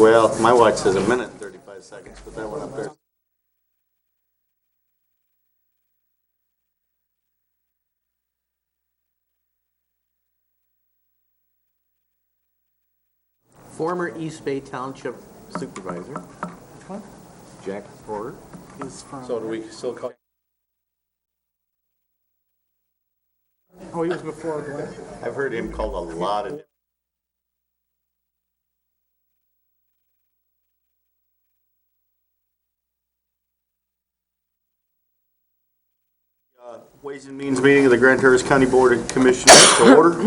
Well, my watch says a minute and 35 seconds, but that went up there. Former East Bay Township Supervisor. Which one? Jack Porter. He's from. So do we still call? Oh, he was before Glenn. I've heard him called a lot of. Ways and Means meeting of the Grand Terrace County Board of Commissioners to order.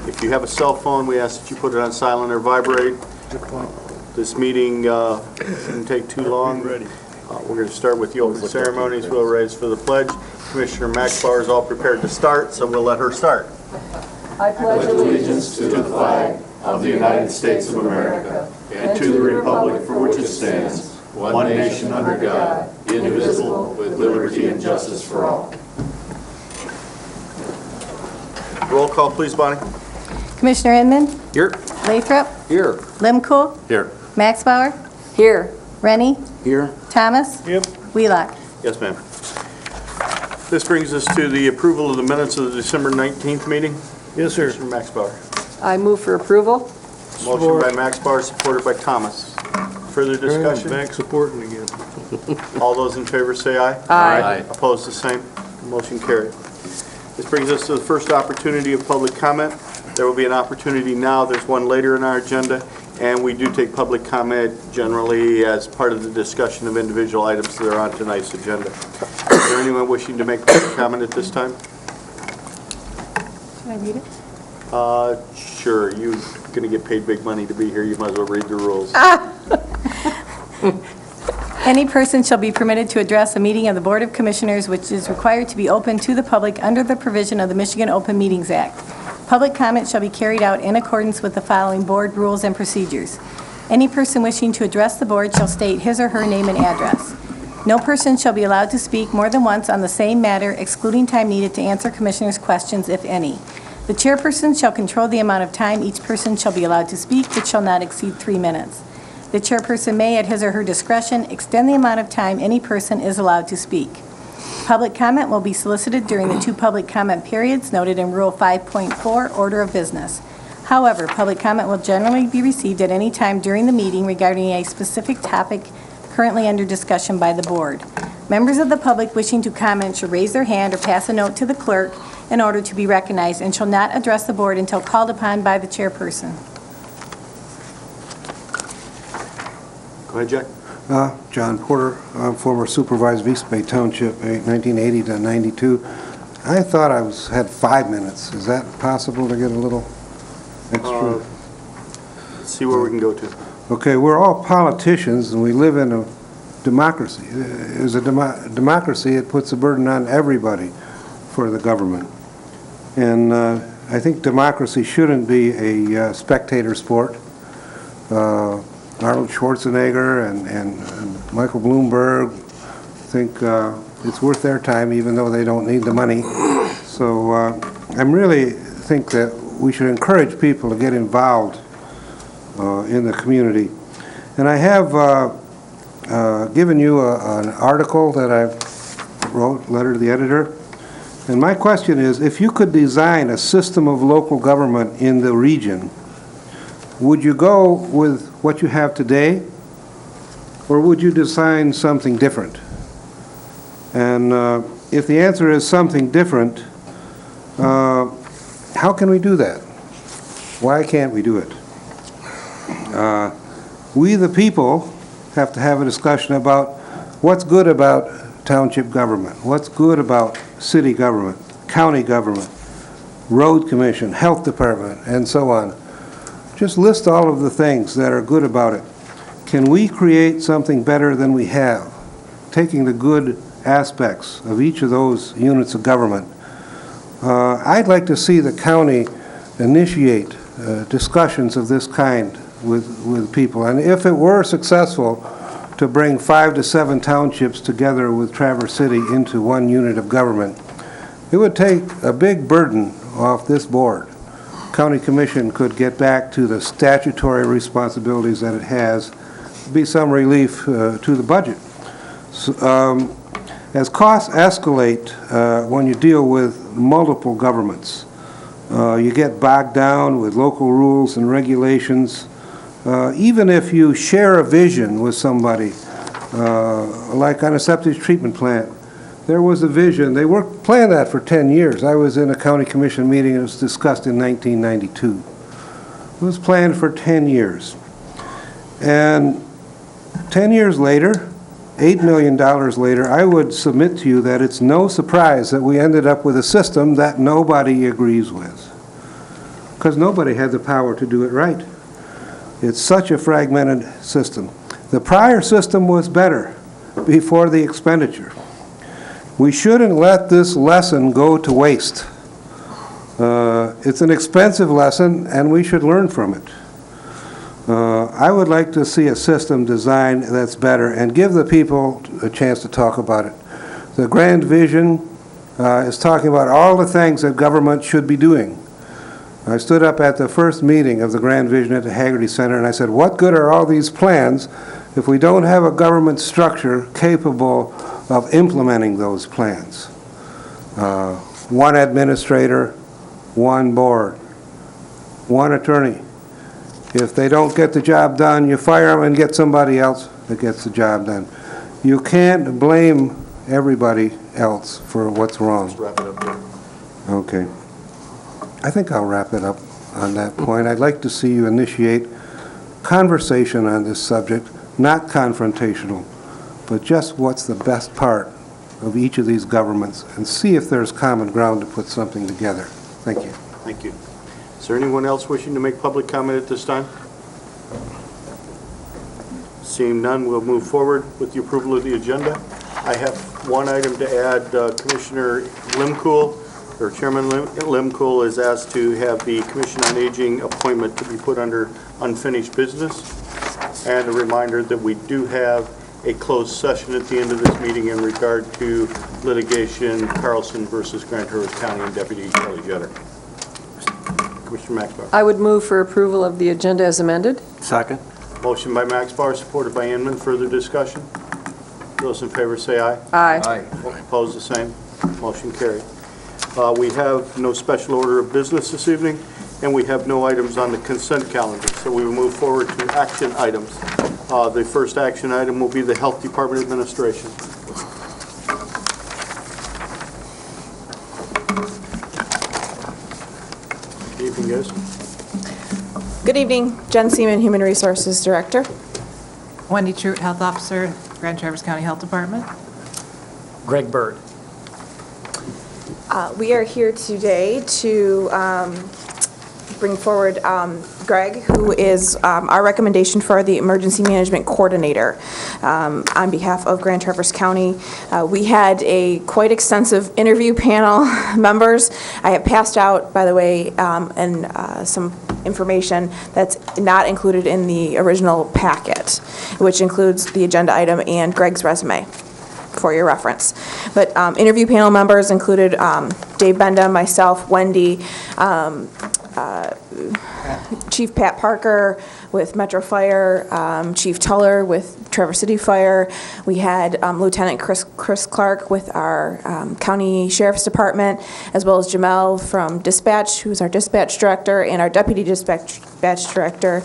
If you have a cell phone, we ask that you put it on silent or vibrate. Good point. This meeting shouldn't take too long. We're going to start with the open ceremonies. We'll raise for the pledge. Commissioner Maxbauer is all prepared to start, so we'll let her start. I pledge allegiance to the flag of the United States of America and to the republic for which it stands, one nation under God, indivisible, with liberty and justice for all. Roll call, please, Bonnie. Commissioner Inman, Here. Lathrop, Here. Limcool, Here. Maxbauer, Here. Rennie, Here. Thomas, Yep. Wheelock. Yes, ma'am. This brings us to the approval of the minutes of the December 19th meeting. Yes, sir. Commissioner Maxbauer. I move for approval. Motion by Maxbauer, supported by Thomas. Further discussion? Back supporting again. All those in favor say aye. Aye. Opposed, the same. Motion carried. This brings us to the first opportunity of public comment. There will be an opportunity now. There's one later in our agenda, and we do take public comment generally as part of the discussion of individual items that are on tonight's agenda. Is there anyone wishing to make public comment at this time? Should I read it? Sure. You're going to get paid big money to be here. You might as well read the rules. Any person shall be permitted to address a meeting of the Board of Commissioners which is required to be open to the public under the provision of the Michigan Open Meetings Act. Public comment shall be carried out in accordance with the following board rules and procedures. Any person wishing to address the board shall state his or her name and address. No person shall be allowed to speak more than once on the same matter, excluding time needed to answer commissioners' questions, if any. The chairperson shall control the amount of time each person shall be allowed to speak, which shall not exceed 3 minutes. The chairperson may, at his or her discretion, extend the amount of time any person is allowed to speak. Public comment will be solicited during the 2 public comment periods noted in Rule 5.4, Order of Business. However, public comment will generally be received at any time during the meeting regarding a specific topic currently under discussion by the board. Members of the public wishing to comment should raise their hand or pass a note to the clerk in order to be recognized and shall not address the board until called upon by the chairperson. Go ahead, Jack. John Porter, former supervisor of East Bay Township, 1980 to 92. I thought I had 5 minutes. Is that possible to get a little extra? Let's see where we can go to. Okay, we're all politicians and we live in a democracy. As a democracy, it puts a burden on everybody for the government. And I think democracy shouldn't be a spectator sport. Arnold Schwarzenegger and Michael Bloomberg think it's worth their time even though they don't need the money. So I really think that we should encourage people to get involved in the community. And I have given you an article that I wrote, letter to the editor. And my question is, if you could design a system of local government in the region, would you go with what you have today, or would you design something different? And if the answer is something different, how can we do that? Why can't we do it? We, the people, have to have a discussion about what's good about township government, what's good about city government, county government, road commission, health department, and so on. Just list all of the things that are good about it. Can we create something better than we have, taking the good aspects of each of those units of government? I'd like to see the county initiate discussions of this kind with people. And if it were successful to bring 5 to 7 townships together with Traverse City into one unit of government, it would take a big burden off this board. county commission could get back to the statutory responsibilities that it has, be some relief to the budget. As costs escalate when you deal with multiple governments, you get bogged down with local rules and regulations. Even if you share a vision with somebody, like on a septic treatment plant, there was a vision. They planned that for 10 years. I was in a county commission meeting and it was discussed in 1992. It was planned for 10 years. And 10 years later, $8 million later, I would submit to you that it's no surprise that we ended up with a system that nobody agrees with, because nobody had the power to do it right. It's such a fragmented system. The prior system was better before the expenditure. We shouldn't let this lesson go to waste. It's an expensive lesson, and we should learn from it. I would like to see a system designed that's better and give the people a chance to talk about it. The Grand Vision is talking about all the things that government should be doing. I stood up at the first meeting of the Grand Vision at the Hagerty Center and I said, what good are all these plans if we don't have a government structure capable of implementing those plans? One administrator, one board, one attorney. If they don't get the job done, you fire them and get somebody else that gets the job done. You can't blame everybody else for what's wrong. Let's wrap it up there. Okay. I think I'll wrap it up on that point. I'd like to see you initiate conversation on this subject, not confrontational, but just what's the best part of each of these governments, and see if there's common ground to put something together. Thank you. Thank you. Is there anyone else wishing to make public comment at this time? Seeing none, we'll move forward with the approval of the agenda. I have one item to add. Commissioner Limcool, or Chairman Limcool, is asked to have the Commission on Aging appointment to be put under unfinished business. And a reminder that we do have a closed session at the end of this meeting in regard to litigation, Carlson versus Grand Traverse County and Deputy Charlie Jetter. Commissioner Maxbauer. I would move for approval of the agenda as amended. Second. Motion by Maxbauer, supported by Inman. Further discussion? Those in favor say aye. Aye. Opposed, the same. Motion carried. We have no special order of business this evening, and we have no items on the consent calendar, so we will move forward to action items. The first action item will be the Health Department Administration. Good evening, guys. Good evening, Jen Seaman, Human Resources Director. Wendy Truitt, Health Officer, Grand Traverse County Health Department. Greg Bird. We are here today to bring forward Greg, who is our recommendation for the Emergency Management Coordinator on behalf of Grand Traverse County. We had a quite extensive interview panel members. I have passed out, by the way, and some information that's not included in the original packet, which includes the agenda item and Greg's resume for your reference. But interview panel members included Dave Benda, myself, Wendy, Chief Pat Parker with Metro Fire, Chief Tuller with Traverse City Fire. We had Lieutenant Chris Clark with our County Sheriff's Department, as well as Jamel from Dispatch, who's our Dispatch Director, and our Deputy Dispatch Director,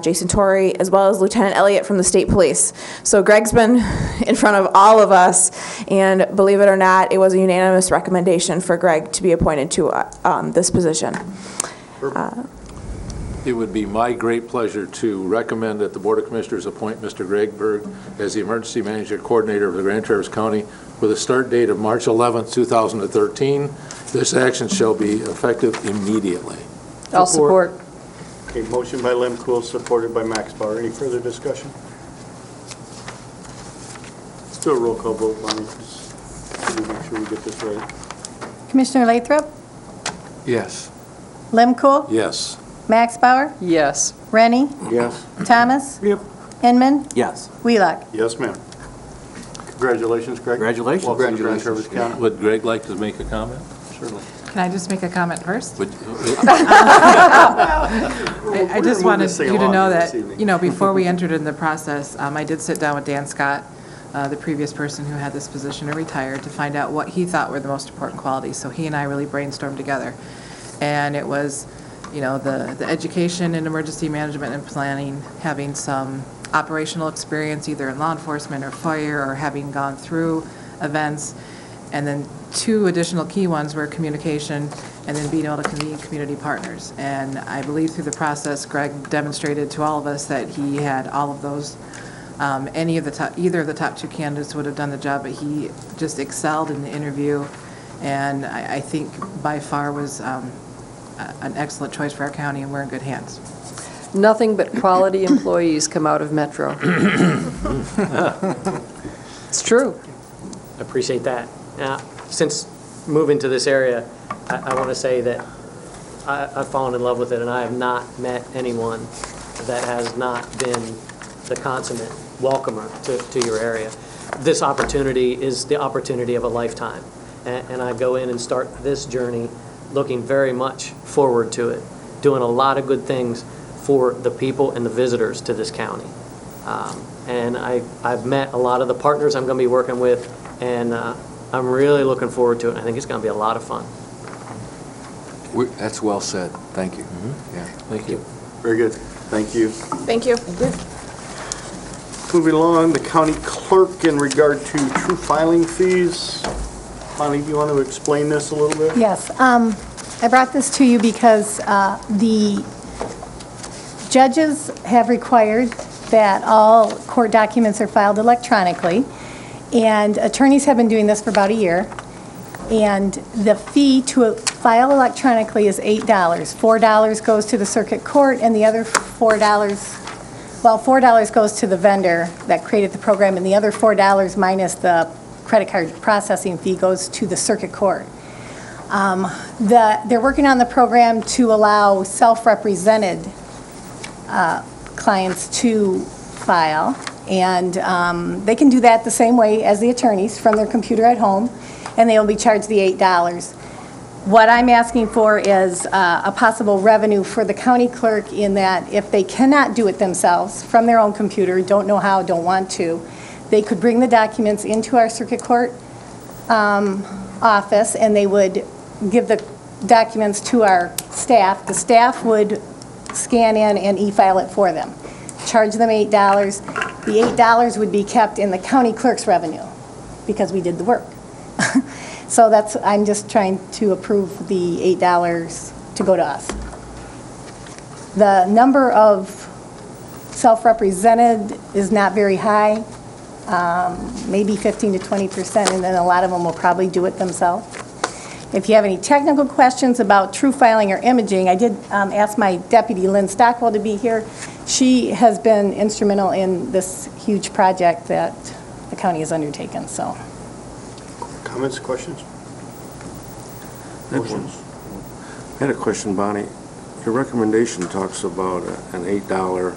Jason Torrey, as well as Lieutenant Elliott from the State Police. So Greg's been in front of all of us, and believe it or not, it was a unanimous recommendation for Greg to be appointed to this position. It would be my great pleasure to recommend that the Board of Commissioners appoint Mr. Greg Berg as the Emergency Management Coordinator of the Grand Traverse County with a start date of March 11th, 2013. This action shall be effective immediately. I'll support. Okay, motion by Limcool, supported by Maxbauer. Any further discussion? Let's do a roll call vote, Bonnie, just to make sure we get this right. Commissioner Lathrop, Yes. Limcool, Yes. Maxbauer, Yes. Rennie, Yes. Thomas, Yep. Inman, Yes. Wheelock. Yes, ma'am. Congratulations, Greg. Congratulations. Welcome to Grand Traverse County. Would Greg like to make a comment? Certainly. Can I just make a comment first? But- I just move wanted this thing you to along know here that, this evening. you know, before we entered in the process, I did sit down with Dan Scott, the previous person who had this position and retired, to find out what he thought were the most important qualities. So he and I really brainstormed together. And it was, you know, the education in emergency management and planning, having some operational experience either in law enforcement or fire or having gone through events. And then 2 additional key ones were communication and then being able to convene community partners. And I believe through the process, Greg demonstrated to all of us that he had all of those. Either of the top 2 candidates would have done the job, but he just excelled in the interview. And I think by far was an excellent choice for our county, and we're in good hands. Nothing but quality employees come out of Metro. It's true. Appreciate that. Now, since moving to this area, I want to say that I've fallen in love with it, and I have not met anyone that has not been the consummate welcomer to your area. This opportunity is the opportunity of a lifetime, and I go in and start this journey looking very much forward to it, doing a lot of good things for the people and the visitors to this county. And I've met a lot of the partners I'm going to be working with, and I'm really looking forward to it. I think it's going to be a lot of fun. That's well said. Thank you. Yeah. Thank you. Very good. Thank you. Thank you. Moving along, the county clerk in regard to true filing fees. Bonnie, do you want to explain this a little bit? Yes, I brought this to you because the judges have required that all court documents are filed electronically, and attorneys have been doing this for about a year, and the fee to file electronically is $8. $4 goes to the circuit court, and the other $4 goes to the vendor that created the program, and the other $4 minus the credit card processing fee goes to the circuit court. They're working on the program to allow self-represented clients to file, and they can do that the same way as the attorneys from their computer at home, and they will be charged the $8. What I'm asking for is a possible revenue for the county clerk in that if they cannot do it themselves from their own computer, don't know how, don't want to, they could bring the documents into our circuit court office, and they would give the documents to our staff. The staff would scan in and e-file it for them. Charge them $8. The $8 would be kept in the county clerk's revenue because we did the work. So I'm just trying to approve the $8 to go to us. The number of self-represented is not very high, maybe 15 to 20%, and then a lot of them will probably do it themselves. If you have any technical questions about true filing or imaging, I did ask my deputy, Lynn Stockwell, to be here. She has been instrumental in this huge project that the county has undertaken, so. Comments, questions? Motions? I had a question, Bonnie. Your recommendation talks about an $8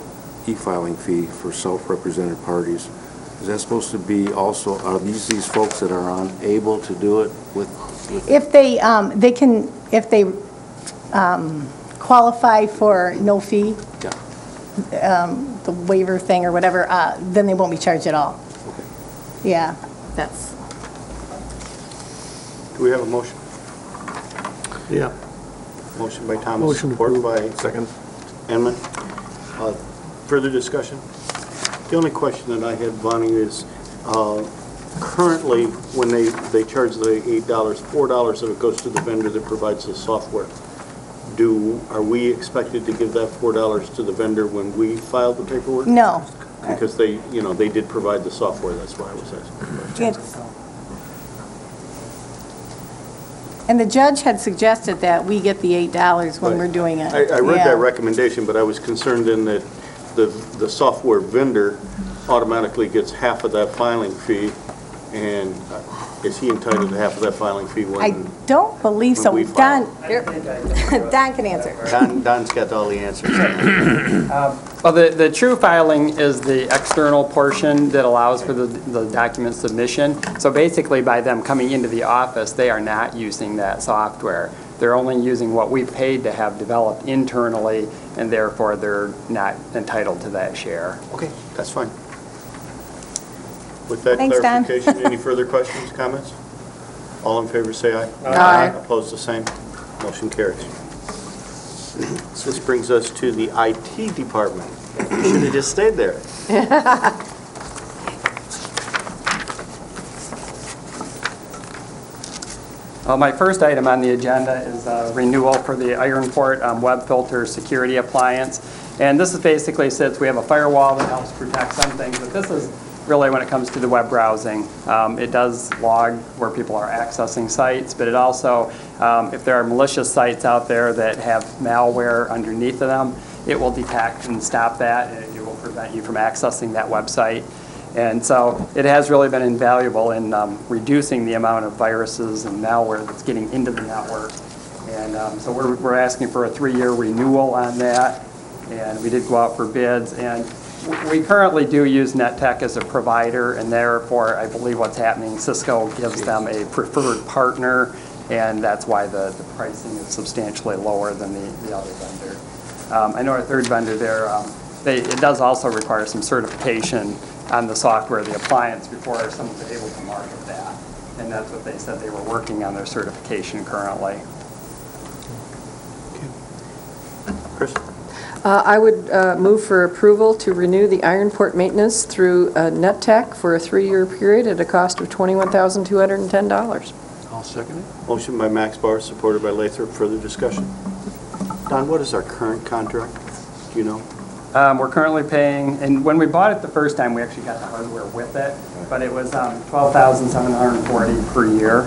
e-filing fee for self-represented parties. Is that supposed to be also, are these folks that are unable to do it with? If they qualify for no fee, the waiver thing or whatever, then they won't be charged at all. Okay. Yeah, that's. Do we have a motion? Yeah. Motion by Thomas, Motion support by Second. Enman. Further discussion? The only question that I had, Bonnie, is currently, when they charge the $8, $4 of it goes to the vendor that provides the software. Are we expected to give that $4 to the vendor when we file the paperwork? No. Because they did provide the software, that's why I was asking. And the judge had suggested that we get the $8 when we're doing it. I read Yeah. that recommendation, but I was concerned in that the software vendor automatically gets half of that filing fee, and is he entitled to half of that filing fee when? I don't believe so. when we Don, file? Don can answer. Don's got all the answers. Well, the true filing is the external portion that allows for the document submission. So basically, by them coming into the office, they are not using that software. They're only using what we paid to have developed internally, and therefore they're not entitled to that share. Okay, that's fine. With that Thanks, Don. clarification, any further questions, comments? All in favor, say aye. Aye. Opposed, the same. Motion carries. So this brings us to the IT department. You should have just stayed there. My first item on the agenda is renewal for the Ironport web filter security appliance. And this is basically, since we have a firewall that helps protect some things, but this is really when it comes to the web browsing. It does log where people are accessing sites, but it also, if there are malicious sites out there that have malware underneath of them, it will detect and stop that, and it will prevent you from accessing that website. And so it has really been invaluable in reducing the amount of viruses and malware that's getting into the network. And so we're asking for a 3-year renewal on that, and we did go out for bids. And we currently do use NetTech as a provider, and therefore, I believe what's happening, Cisco gives them a preferred partner, and that's why the pricing is substantially lower than the other vendor. I know our third vendor there, it does also require some certification on the software, the appliance, before someone's able to market that. And that's what they said, they were working on their certification currently. Chris? I would move for approval to renew the Ironport maintenance through NetTech for a 3-year period at a cost of $21,210. I'll second it. Motion by Max Bauer, supported by Lathrop. Further discussion? Don, what is our current contract? Do you know? We're currently paying, and when we bought it the first time, we actually got the hardware with it, but it was $12,740 per year.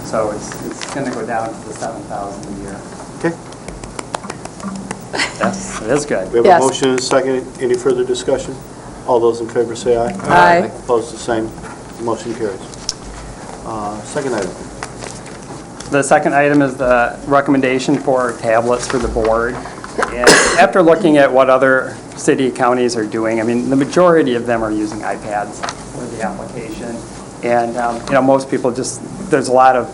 So it's going to go down to the $7,000 a year. Okay. Yes, it is good. We have Yes. a motion and a second. Any further discussion? All those in favor say aye. Aye. Opposed, the same. Motion carries. Second item. The second item is the recommendation for tablets for the board. And after looking at what other city counties are doing, I mean, the majority of them are using iPads for the application. And, most people there's a lot of,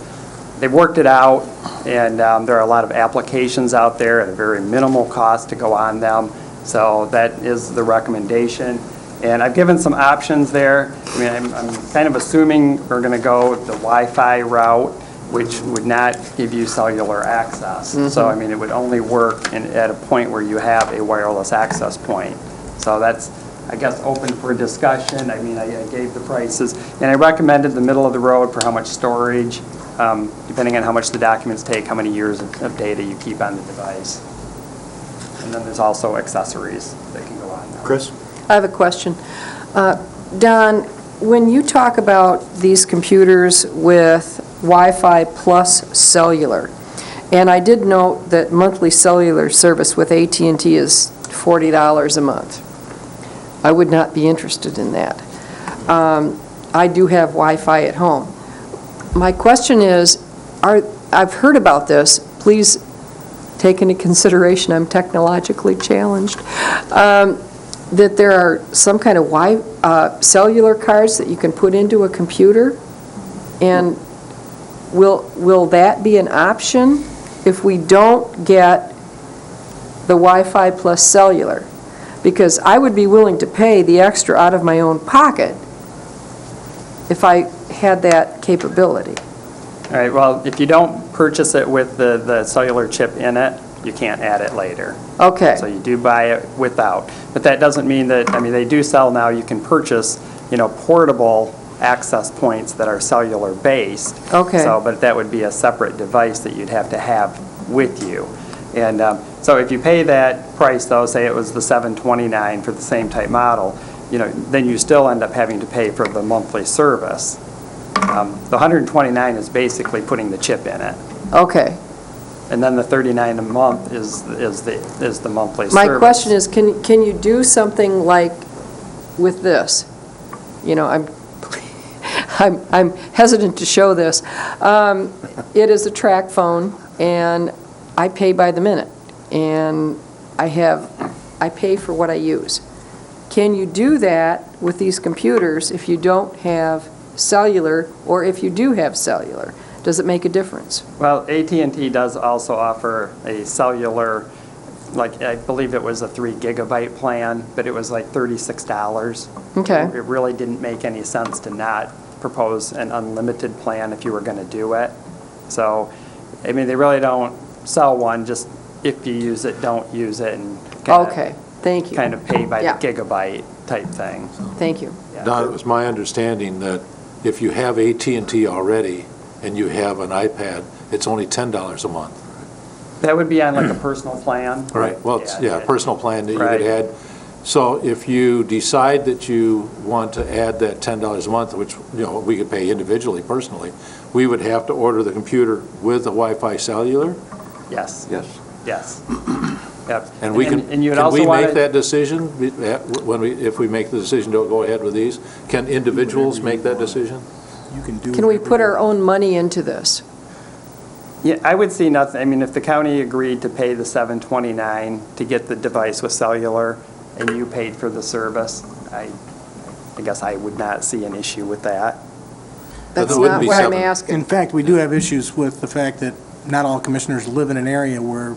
they've worked it out, and there are a lot of applications out there at a very minimal cost to go on them. So that is the recommendation. And I've given some options there. I mean, I'm kind of assuming we're going to go the Wi-Fi route, which would not give you cellular access. So, I mean, it would only work at a point where you have a wireless access point. So that's, I guess, open for discussion. I mean, I gave the prices, and I recommended the middle of the road for how much storage, depending on how much the documents take, how many years of data you keep on the device. And then there's also accessories that can go on now. Chris? I have a question. Don, when you talk about these computers with Wi-Fi plus cellular, and I did note that monthly cellular service with AT&T is $40 a month. I would not be interested in that. I do have Wi-Fi at home. My question is, I've heard about this, please take into consideration I'm technologically challenged, that there are some kind of cellular cards that you can put into a computer, and will that be an option if we don't get the Wi-Fi plus cellular? Because I would be willing to pay the extra out of my own pocket if I had that capability. All right, well, if you don't purchase it with the cellular chip in it, you can't add it later. Okay. So you do buy it without. But that doesn't mean that, I mean, they do sell now, you can purchase, portable access points that are cellular based. Okay. So, but that would be a separate device that you'd have to have with you. And so if you pay that price, though, say it was the $729 for the same type model, then you still end up having to pay for the monthly service. The $129 is basically putting the chip in it. Okay. And then the $39 a month is the monthly service. My question is, can you do something like with this? I'm hesitant to show this. It is a track phone, and I pay by the minute, and I pay for what I use. Can you do that with these computers if you don't have cellular, or if you do have cellular? Does it make a difference? Well, AT&T does also offer a cellular, like, I believe it was a 3 gigabyte plan, but it was like $36. Okay. It really didn't make any sense to not propose an unlimited plan if you were going to do it. So, I mean, they really don't sell one, just if you use it, don't use it, and Okay, thank you. kind of pay by the Yeah. gigabyte type thing. Thank you. Don, it was my understanding that if you have AT&T already and you have an iPad, it's only $10 a month. That would be on like a personal plan. Right, well, it's, yeah, a personal plan that you Right. would add. So if you decide that you want to add that $10 a month, which, you know, we could pay individually, personally, we would have to order the computer with the Wi-Fi cellular? Yes, Yes. yes. Yep. And we can, and you would can also we want make to- that decision when we, if we make the decision to go ahead with these? Can individuals make that decision? Can we put our own money into this? Yeah, I would see nothing, I mean, if the county agreed to pay the $729 to get the device with cellular, and you paid for the service, I guess I would not see an issue with that. That's it wouldn't not be what I'm 7. asking. In fact, we do have issues with the fact that not all commissioners live in an area where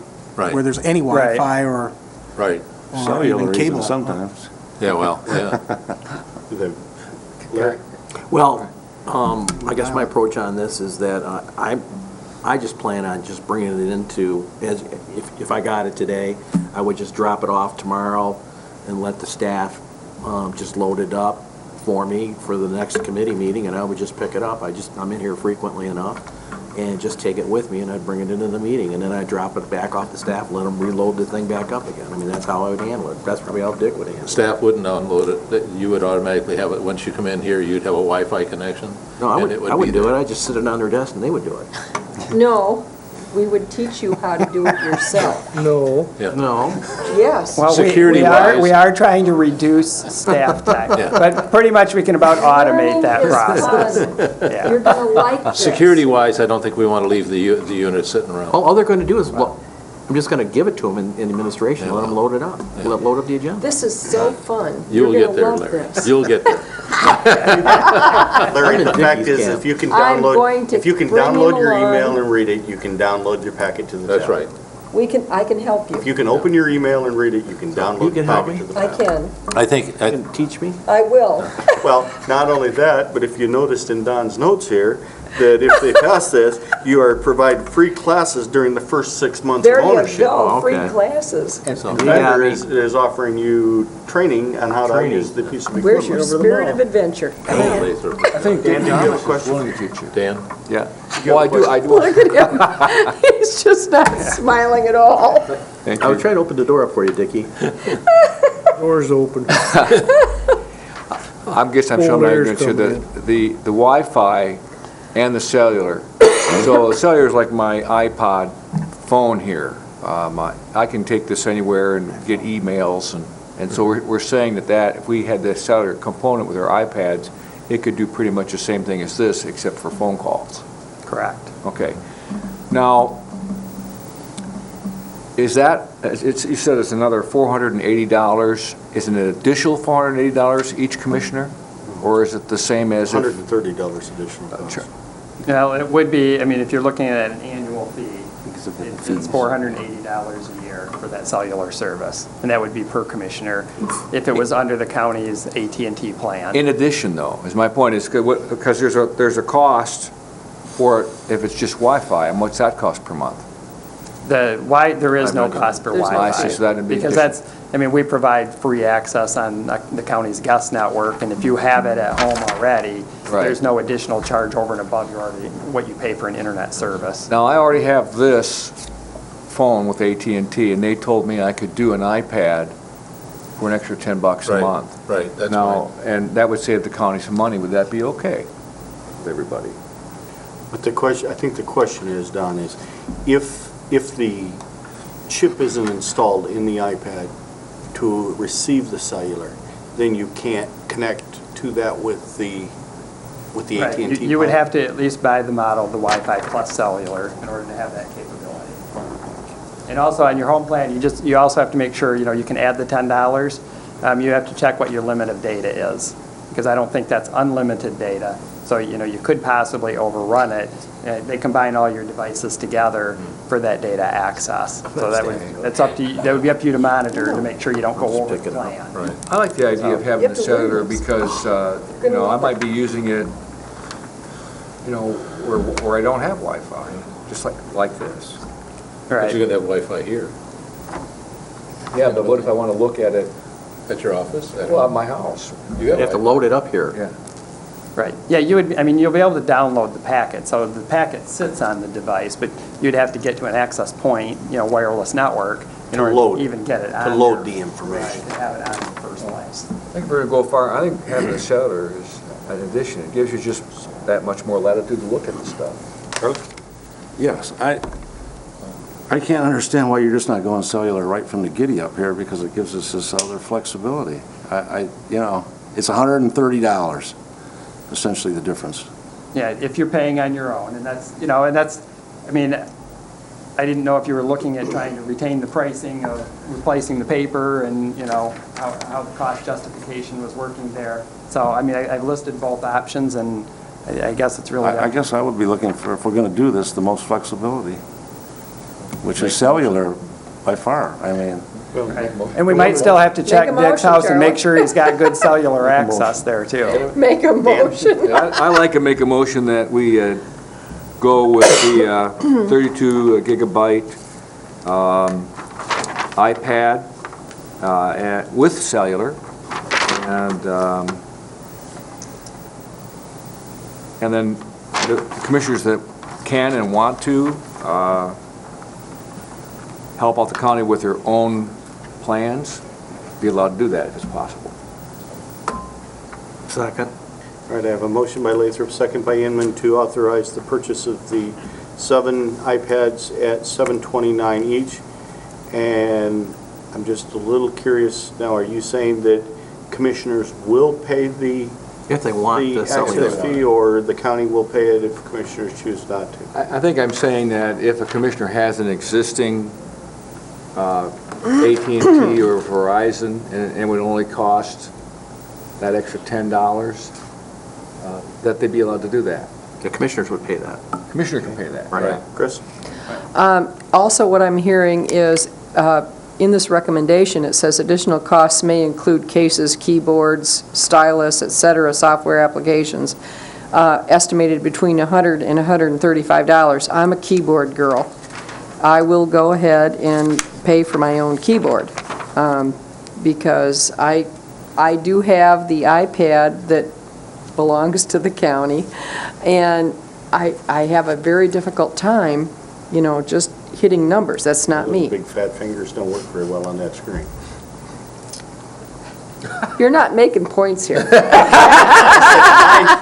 there's any Right. Wi-Fi or Right. even Cellular cable. even sometimes. Yeah, well, yeah. Larry? Well, I guess my approach on this is that I just plan on just bringing it into, if I got it today, I would just drop it off tomorrow and let the staff just load it up for me for the next committee meeting, and I would just pick it up. I'm in here frequently enough, and just take it with me, and I'd bring it into the meeting, and then I'd drop it back off the staff, let them reload the thing back up again. I mean, that's how I would handle it. That's probably how Dick would handle it. Staff wouldn't unload it, that you would automatically have it, once you come in here, you'd have a Wi-Fi connection? No, I and it wouldn't be do it. there. I'd just sit it on their desk, and they would do it. No, we would teach you how to do it yourself. No. Yes. Well, Security-wise- we are trying to reduce staff time, Yeah. but pretty much we can about automate that Learning is process. fun. Yeah. You're gonna like this. Security-wise, I don't think we want to leave the unit sitting around. All they're going to do is, I'm just going to give it to them in administration, let them load it up, load up the agenda. This is so fun. You'll You're get there, gonna love Larry. this. You'll get there. Larry, I'm the in fact Dickie's is, camp. if you can I'm going download, to if you can bring him download your along. email and read it, you can download your packet to the That's tablet. right. I can help you. If you can open your email and read it, you can You download the can help packet me? to the I tablet. can. I think, You can teach me? I will. Well, not only that, but if you noticed in Don's notes here, that if they pass this, you are provided free classes during the first 6 months of There you ownership. go, free okay. classes. And the vendor is offering you training on how to use the piece of Where's your equipment. spirit of adventure? I think Dan, did you have a Thomas question? is willing to teach you. Dan? Yeah. you Well, have a I do. Look at him. He's just not smiling at all. Thank I you. would try to open the door up for you, Dickie. doors open. I guess I'm showing my ignorance here, the Wi-Fi and the cellular. So the cellular is like my iPod phone here. I can take this anywhere and get emails, and so we're saying that if we had the cellular component with our iPads, it could do pretty much the same thing as this, except for phone calls. Correct. Okay. Now, is that, you said it's another $480. Is it an additional $480 each commissioner? Or is it the same as if? $130 additional cost. Now, it would be, I mean, if you're looking at an annual fee, Because of the it's fees. $480 a year for that cellular service, and that would be per commissioner if it was under the county's AT&T plan. In addition, though, is my point is, because there's a cost for it if it's just Wi-Fi, and what's that cost per month? There is no cost per There's no Wi-Fi. cost. So that'd be Because additional. we provide free access on the county's guest network, and if you have it at home already, Right. there's no additional charge over and above what you pay for an internet service. Now, I already have this phone with AT&T, and they told me I could do an iPad for an extra $10 a Right, month. right, that's Now, fine. and that would save the county some money. Would that be okay with everybody? But the question, I think the question is, Don, is if the chip isn't installed in the iPad to receive the cellular, then you can't connect to that with the Right. AT&T. You would plan. have to at least buy the model, the Wi-Fi plus cellular, in order to have that capability. And also on your home plan, you also have to make sure, you can add the $10. You have to check what your limit of data is, because I don't think that's unlimited data. So, you could possibly overrun it. They combine all your devices together for that data access. So that's up to you, that would be up to you to monitor to make sure you don't go over the plan. Right. I like the idea of having the cellular because, I might be using it, where I don't have Wi-Fi, just like this. Right. But you're gonna have Wi-Fi here, Yeah, but what if I want to look at it, at your office? well, at my house? You You have to load it up here. Yeah. Right. Yeah, you'll be able to download the packet. So the packet sits on the device, but you'd have to get to an access point, wireless network, in To order load to even get it on. To load your- the information. Right, to have it on in the first place. I think if we're going to go far, I think having the cellular is an addition. It gives you just that much more latitude to look at the stuff. Yes, I can't understand why you're just not going cellular right from the giddy up here, because it gives us this other flexibility. It's $130, essentially the difference. Yeah, if you're paying on your own, and that's, I didn't know if you were looking at trying to retain the pricing of replacing the paper and, how the cost justification was working there. So, I've listed both options, and I guess it's really. I guess I would be looking for, if we're going to do this, the most flexibility, which is cellular by far. And we might still have to check Make a Dick's motion, house and make Carol. sure he's got good cellular access there, too. Make a motion. I like to make a motion that we go with the 32 gigabyte iPad with cellular, and then the commissioners that can and want to help out the county with their own plans, be allowed to do that if it's possible. Second. All right, I have a motion by Lathrop, second by Inman, to authorize the purchase of the 7 iPads at $729 each. And I'm just a little curious now, are you saying that commissioners will pay the If they want the cellular. access fee, or the county will pay it if commissioners choose not to? I think I'm saying that if a commissioner has an existing AT&T or Verizon, and it would only cost that extra $10, that they'd be allowed to do that. The commissioners would pay that. Commissioner can pay that. Right. Chris? Also, what I'm hearing is, in this recommendation, it says additional costs may include cases, keyboards, stylus, et cetera, software applications, estimated between $100 and $135. I'm a keyboard girl. I will go ahead and pay for my own keyboard, because I do have the iPad that belongs to the county, and I have a very difficult time, just hitting numbers. That's not me. Big fat fingers don't work very well on that screen. You're not making points here.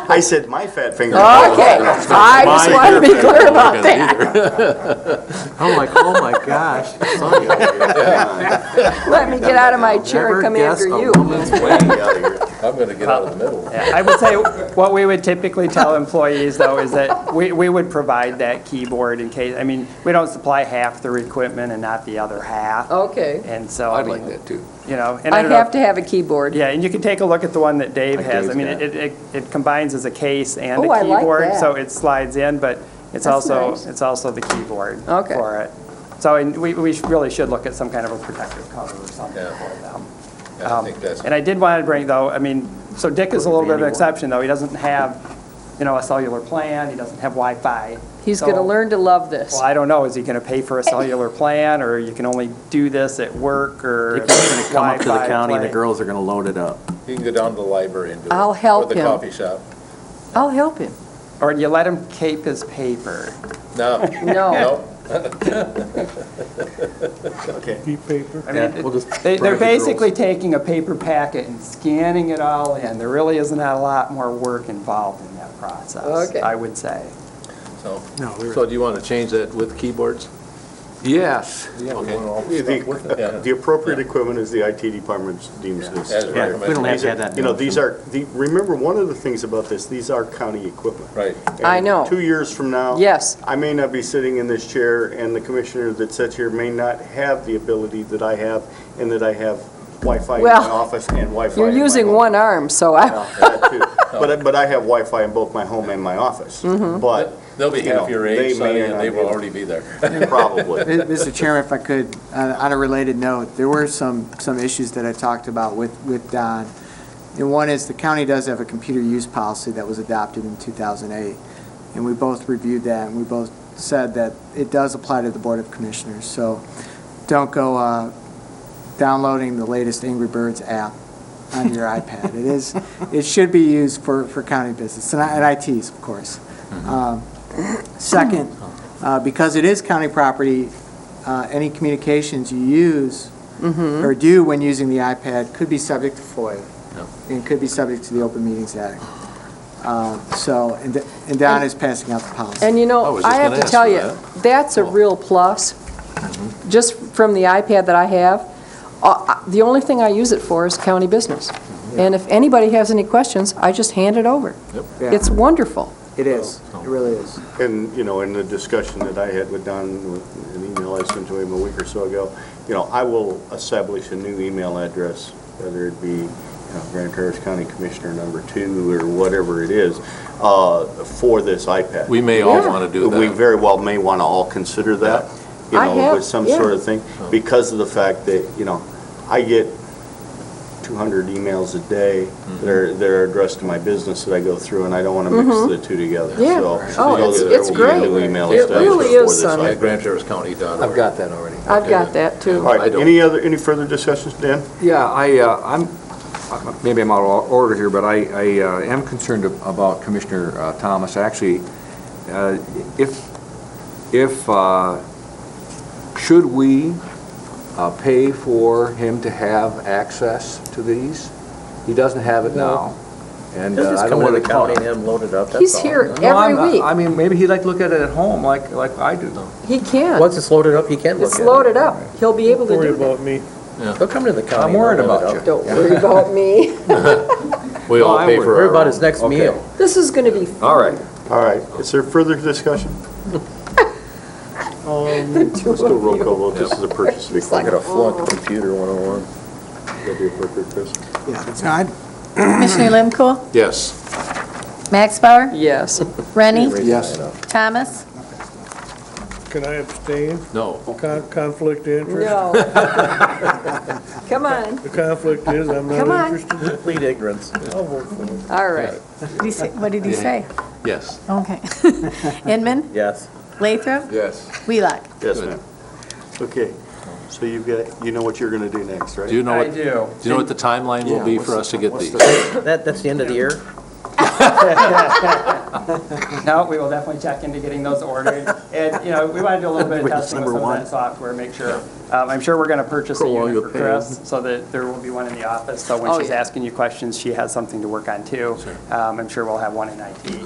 I said my fat fingers. Okay, I just want to be clear about that. I'm like, oh my gosh. Sonny over here. Let me get out of my chair and come after you. Way out of here. I'm gonna get out of the middle. Yeah, I would say what we would typically tell employees, though, is that we would provide that keyboard in case, we don't supply half their equipment and not the other half. Okay. And so, I'd like that too. and I don't know have if- to have a keyboard. Yeah, and you can take a look at the one that Dave Like has. Dave's got. It combines as a case and Oh, a I like keyboard, that. so it slides in, but it's That's also, nice. it's also the keyboard Okay. for it. So and we really should look at some kind of a protective cover or something Yeah. for them. Yeah, I think that's. And I did want to bring, though, so Dick is a little bit of an exception, though. He doesn't have, a cellular plan, he doesn't have Wi-Fi. He's So- going to learn to love this. Well, I don't know, is he going to pay for a cellular plan, or you can only do this at work, or He's going to come up to the Wi-Fi county and the plan? girls are going to load it up. You can go down to the library and do it. I'll help Or the him. coffee shop. I'll help him. Or do you let him cape his paper? No. No. Okay. We'll just They're drive the basically girls. taking a paper packet and scanning it all in. There really isn't a lot more work involved in that process, Okay. I would say. So do you want to change that with keyboards? Yes. Yeah, we want all the stuff with it. Yeah. The appropriate equipment is the IT department deems As necessary. recommended. We don't have to have that. These are, remember, one of the things about this, these are county equipment. Right. I And know. 2 years from now. Yes. I may not be sitting in this chair, and the commissioner that sits here may not have the ability that I have, and that I have Wi-Fi in my Well, office and Wi-Fi You're in my using home. one arm, so Yeah, I, that too. But I have Wi-Fi in both my home and my office. But, They'll be you know, half your they age, may Sonny, or and not they be will able- already be there. probably. Mr. Chairman, if I could, on a related note, there were some issues that I talked about with Don. And one is the county does have a computer use policy that was adopted in 2008. And we both reviewed that, and we both said that it does apply to the Board of Commissioners. So don't go downloading the latest Angry Birds app on your iPad. It should be used for county business, and ITs, of course. Second, because it is county property, any communications you use or do when using the iPad could be subject to FOIA and could be subject to the Open Meetings Act. And Don is passing out the policy. and you I know, was just I have gonna to ask tell for you, that. that's a real plus. Just from the iPad that I have, the only thing I use it for is county business. And if anybody has any questions, I just hand it over. Yeah. It's wonderful. It is, it really is. And, you know, in the discussion that I had with Don, with an email I sent to him a week or so ago, you know, I will establish a new email address, whether it be, Grand Traverse County Commissioner number 2 or whatever it is, for this iPad. We may all want to do We that. very well may want to all consider that, you I know, have- with some yeah. sort of thing, because of the fact that, you know, I get 200 emails a day that are addressed to my business that I go through, and I don't want to mix the two together. Yeah. So, Oh, there it's will be a great. new email It established really for is, this Sonny. iPad. GrandTraverseCounty.org. I've got that already. I've got that, too. All right, I don't. any further discussions, Dan? Yeah, maybe I'm out of order here, but I am concerned about Commissioner Thomas. Actually, should we pay for him to have access to these? He doesn't have it now. And He'll just I come don't into want the to county and have them loaded up, that's all. He's here No, every week. I mean, maybe he'd like to look at it at home like I do. He can. Once it's loaded up, he can look at It's it. loaded up. He'll be able to do that. me. He'll come to the county. I'm worried and load it about up. you. Don't worry about me. We all I'm pay worried. for Worry our about own. his next Okay. meal. This is going to be fun. All right. All right, is there further discussion? Let's do a roll call vote, this is a purchase of I got equipment. a flunk computer 101. That'd be appropriate, Chris. Commissioner Limcool, Yes. Max Bauer, Yes. Rennie, Yes. Thomas, Can I abstain? No. Conflict of interest? No. Come on. The conflict is I'm Come on. Complete ignorance. I'll vote for it. All right. what did he say? Yes. Okay. Inman, Yes. Lathrop, Yes. Wheelock. Yes, Good. ma'am. Okay, so you know what you're gonna do next, right? Do you know I what, do. do you know what the timeline will be for us to get these? That's the end of the year? No, we will definitely check into getting those ordered. And, we want to do a little bit of testing with some of that software, make sure. I'm sure we're going to purchase a unit for Chris, so that there will be one in the office. So when she's asking you questions, she has something to work on too. I'm sure we'll have one in IT.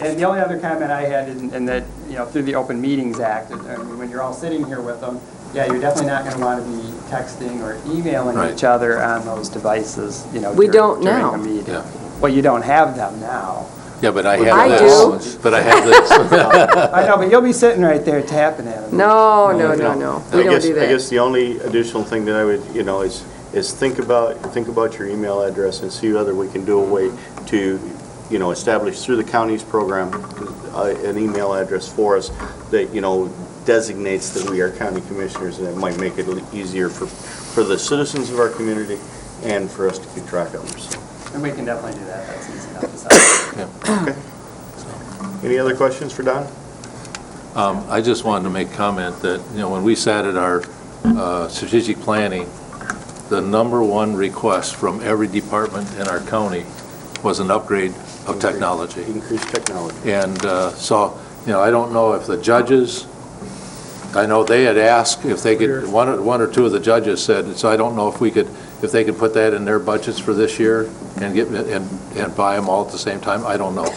And the only other comment I had in that, through the Open Meetings Act, when you're all sitting here with them, you're definitely not going to want to be texting or emailing Right. each other on those devices, We don't during now. a meeting. Yeah. Well, you don't have them now. Yeah, but I I have do. this. But I have this. I know, but you'll be sitting right there tapping at them. No. We I don't guess- do I that. guess the only additional thing that I would, is think about your email address and see whether we can do a way to, establish through the county's program, an email address for us that, designates that we are county commissioners, and it might make it easier for the citizens of our community and for us to keep track of them, so. And we can definitely do that, that's easy enough to set. Okay. Any other questions for Don? I just wanted to make comment that, when we sat at our strategic planning, the number one request from every department in our county was an upgrade of technology. Increased technology. And so, I don't know if the judges, I know they had asked if they could, one or two of the judges said, so I don't know if they could put that in their budgets for this year and and buy them all at the same time. I don't know.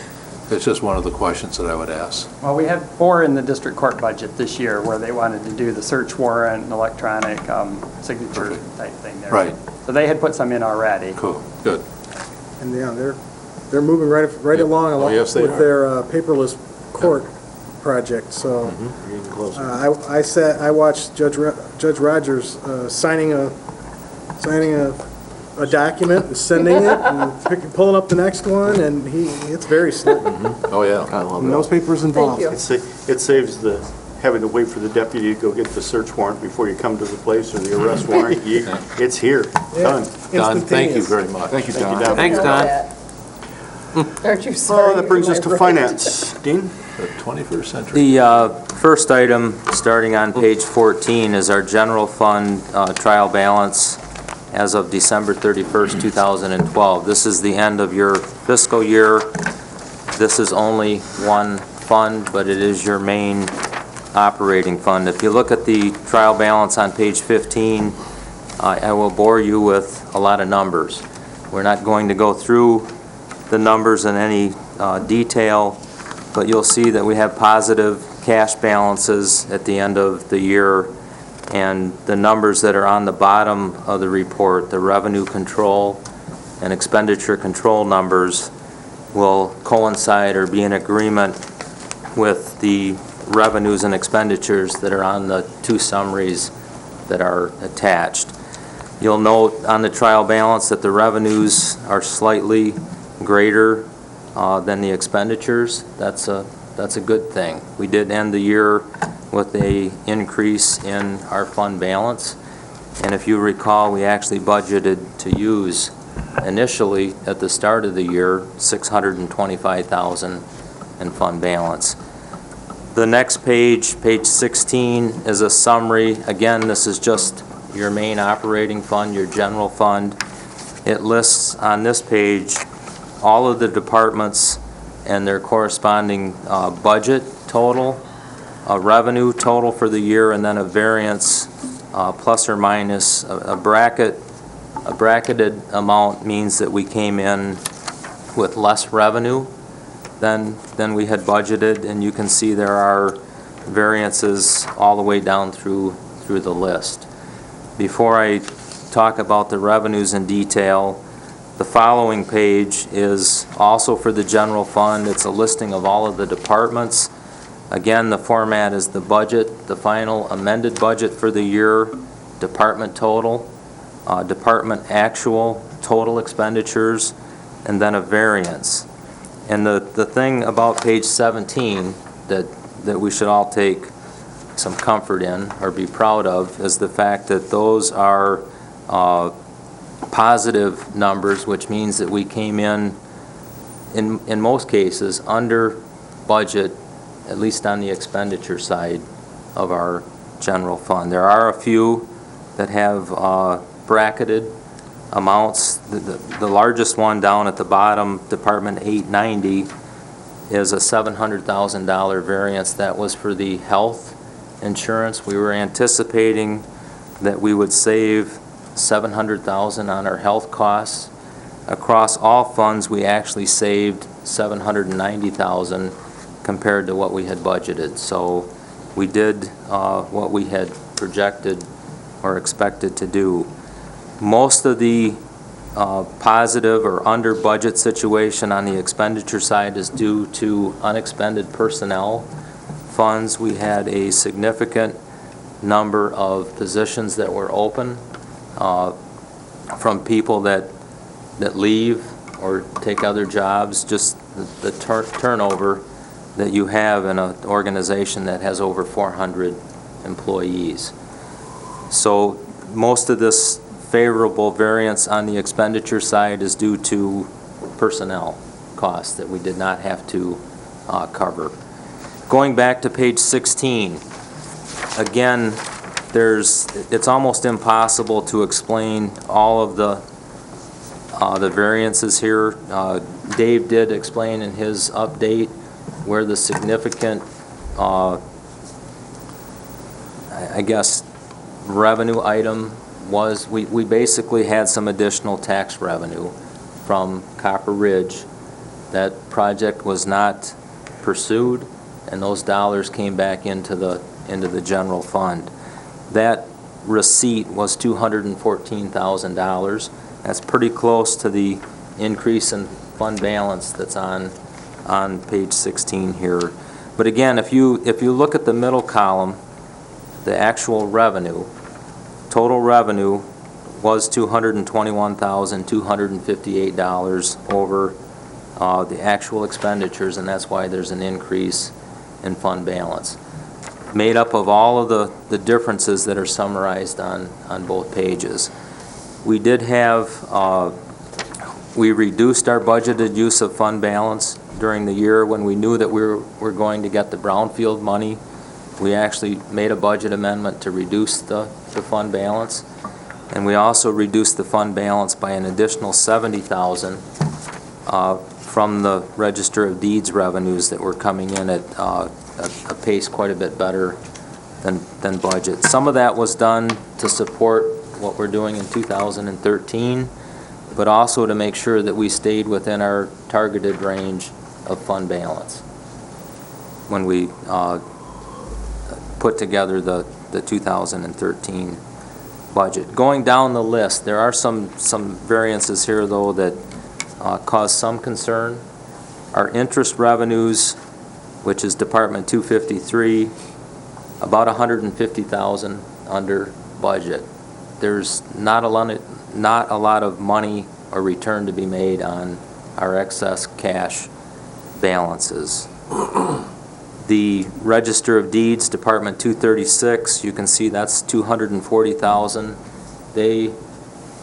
It's just one of the questions that I would ask. Well, we had 4 in the district court budget this year where they wanted to do the search warrant and electronic signature type thing there. Right. So they had put some in already. Cool, good. And they're moving right along Oh, yes, they with are. their paperless court project, so. Getting closer. I watched Judge Rogers signing a signing a document and sending it and pulling up the next one, and it's very slick. Oh, yeah. I love No papers involved. you. It saves the, having to wait for the deputy to go get the search warrant before you come to the place, or the arrest warrant. It's here, done. Don, thank you very much. Thank you, Thank you, Don. Don. Thanks, Don. Aren't you sorry? Oh, that brings us to finance. Dean? The 21st century. The first item, starting on page 14, is our general fund trial balance as of December 31st, 2012. This is the end of your fiscal year. This is only one fund, but it is your main operating fund. If you look at the trial balance on page 15, I will bore you with a lot of numbers. We're not going to go through the numbers in any detail, but you'll see that we have positive cash balances at the end of the year, and the numbers that are on the bottom of the report, the revenue control and expenditure control numbers, will coincide or be in agreement with the revenues and expenditures that are on the two summaries that are attached. You'll note on the trial balance that the revenues are slightly greater than the expenditures. That's a good thing. We did end the year with a increase in our fund balance, and if you recall, we actually budgeted to use initially at the start of the year $625,000 in fund balance. The next page, page 16, is a summary. Again, this is just your main operating fund, your general fund. It lists on this page all of the departments and their corresponding budget total, a revenue total for the year, and then a variance plus or minus. A bracketed amount means that we came in with less revenue than we had budgeted, and you can see there are variances all the way down through the list. Before I talk about the revenues in detail, the following page is also for the general fund. It's a listing of all of the departments. Again, the format is the budget, the final amended budget for the year, department total, department actual, total expenditures, and then a variance. And the thing about page 17 that we should all take some comfort in or be proud of is the fact that those are positive numbers, which means that we came in most cases under budget, at least on the expenditure side of our general fund. There are a few that have bracketed amounts. The largest one down at the bottom, Department 890, is a $700,000 variance. That was for the health insurance. We were anticipating that we would save $700,000 on our health costs. Across all funds, we actually saved $790,000 compared to what we had budgeted. So we did what we had projected or expected to do. Most of the positive or under budget situation on the expenditure side is due to unexpended personnel funds. We had a significant number of positions that were open from people that leave or take other jobs, just the turnover that you have in an organization that has over 400 employees. So most of this favorable variance on the expenditure side is due to personnel costs that we did not have to cover. Going back to page 16, again, it's almost impossible to explain all of the variances here. Dave did explain in his update where the significant, I guess, revenue item was. We basically had some additional tax revenue from Copper Ridge. That project was not pursued, and those dollars came back into the general fund. That receipt was $214,000. That's pretty close to the increase in fund balance that's on page 16 here. But again, if you look at the middle column, the actual revenue, total revenue was $221,258 over the actual expenditures, and that's why there's an increase in fund balance. Made up of all of the differences that are summarized on both pages. We did have, we reduced our budgeted use of fund balance during the year when we knew that we were going to get the brownfield money. We actually made a budget amendment to reduce the fund balance. And we also reduced the fund balance by an additional $70,000 from the Register of Deeds revenues that were coming in at a pace quite a bit better than budget. Some of that was done to support what we're doing in 2013, but also to make sure that we stayed within our targeted range of fund balance when we put together the 2013 budget. Going down the list, there are some variances here, though, that cause some concern. Our interest revenues, which is Department 253, about $150,000 under budget. There's not a lot of money or return to be made on our excess cash balances. The Register of Deeds, Department 236, you can see that's $240,000. They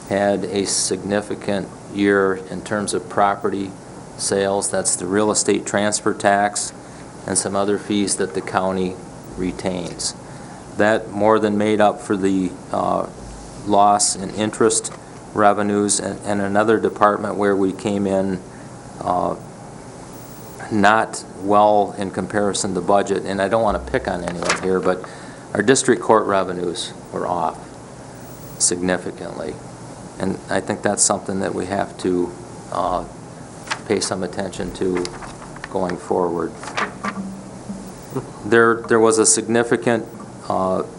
had a significant year in terms of property sales. That's the real estate transfer tax and some other fees that the county retains. That more than made up for the loss in interest revenues, and another department where we came in not well in comparison to budget, and I don't want to pick on anyone here, but our district court revenues were off significantly. And I think that's something that we have to pay some attention to going forward. There was a significant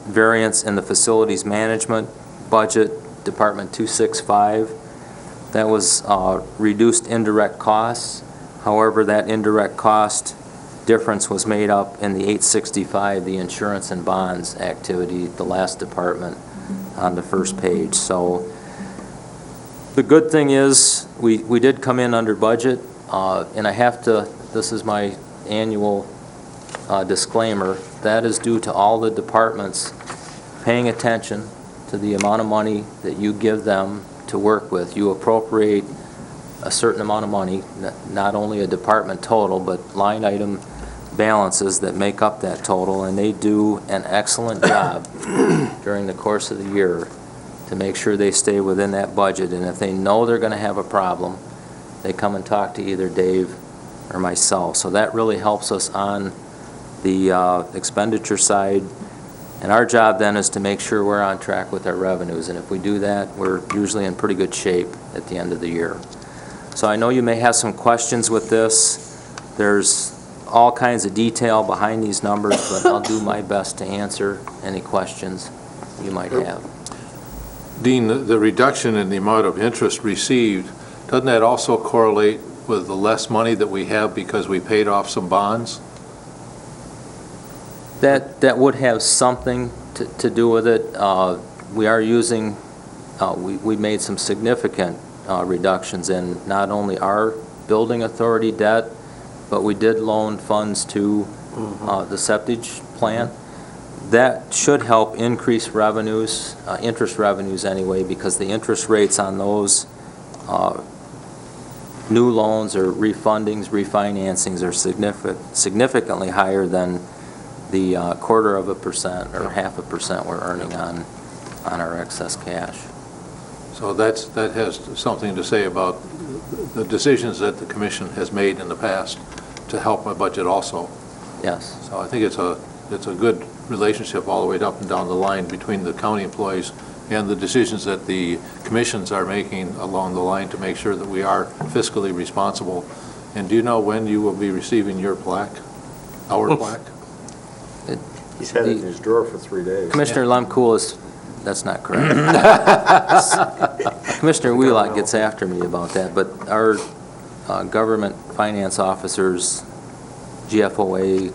variance in the facilities management budget, Department 265. That was reduced indirect costs. However, that indirect cost difference was made up in the 865, the insurance and bonds activity, the last department on the first page. So the good thing is we did come in under budget, and I have to, this is my annual disclaimer, that is due to all the departments paying attention to the amount of money that you give them to work with. You appropriate a certain amount of money, not only a department total, but line item balances that make up that total, and they do an excellent job during the course of the year to make sure they stay within that budget. And if they know they're going to have a problem, they come and talk to either Dave or myself. So that really helps us on the expenditure side. And our job then is to make sure we're on track with our revenues. And if we do that, we're usually in pretty good shape at the end of the year. So I know you may have some questions with this. There's all kinds of detail behind these numbers, but I'll do my best to answer any questions you might have. Dean, the reduction in the amount of interest received, doesn't that also correlate with the less money that we have because we paid off some bonds? That would have something to do with it. We are using, we made some significant reductions in not only our building authority debt, but we did loan funds to the septic plant. That should help increase revenues, interest revenues anyway, because the interest rates on those new loans or refundings, refinancings are significantly higher than the 0.25% or 0.5% we're earning on our excess cash. So that has something to say about the decisions that the commission has made in the past to help my budget also. Yes. So I think it's a good relationship all the way up and down the line between the county employees and the decisions that the commissions are making along the line to make sure that we are fiscally responsible. And do you know when you will be receiving your plaque, our plaque? He's had it in his drawer for 3 days. Commissioner Lemkool is, that's not correct. Commissioner Wheelock gets after me about that, but our government finance officers GFOA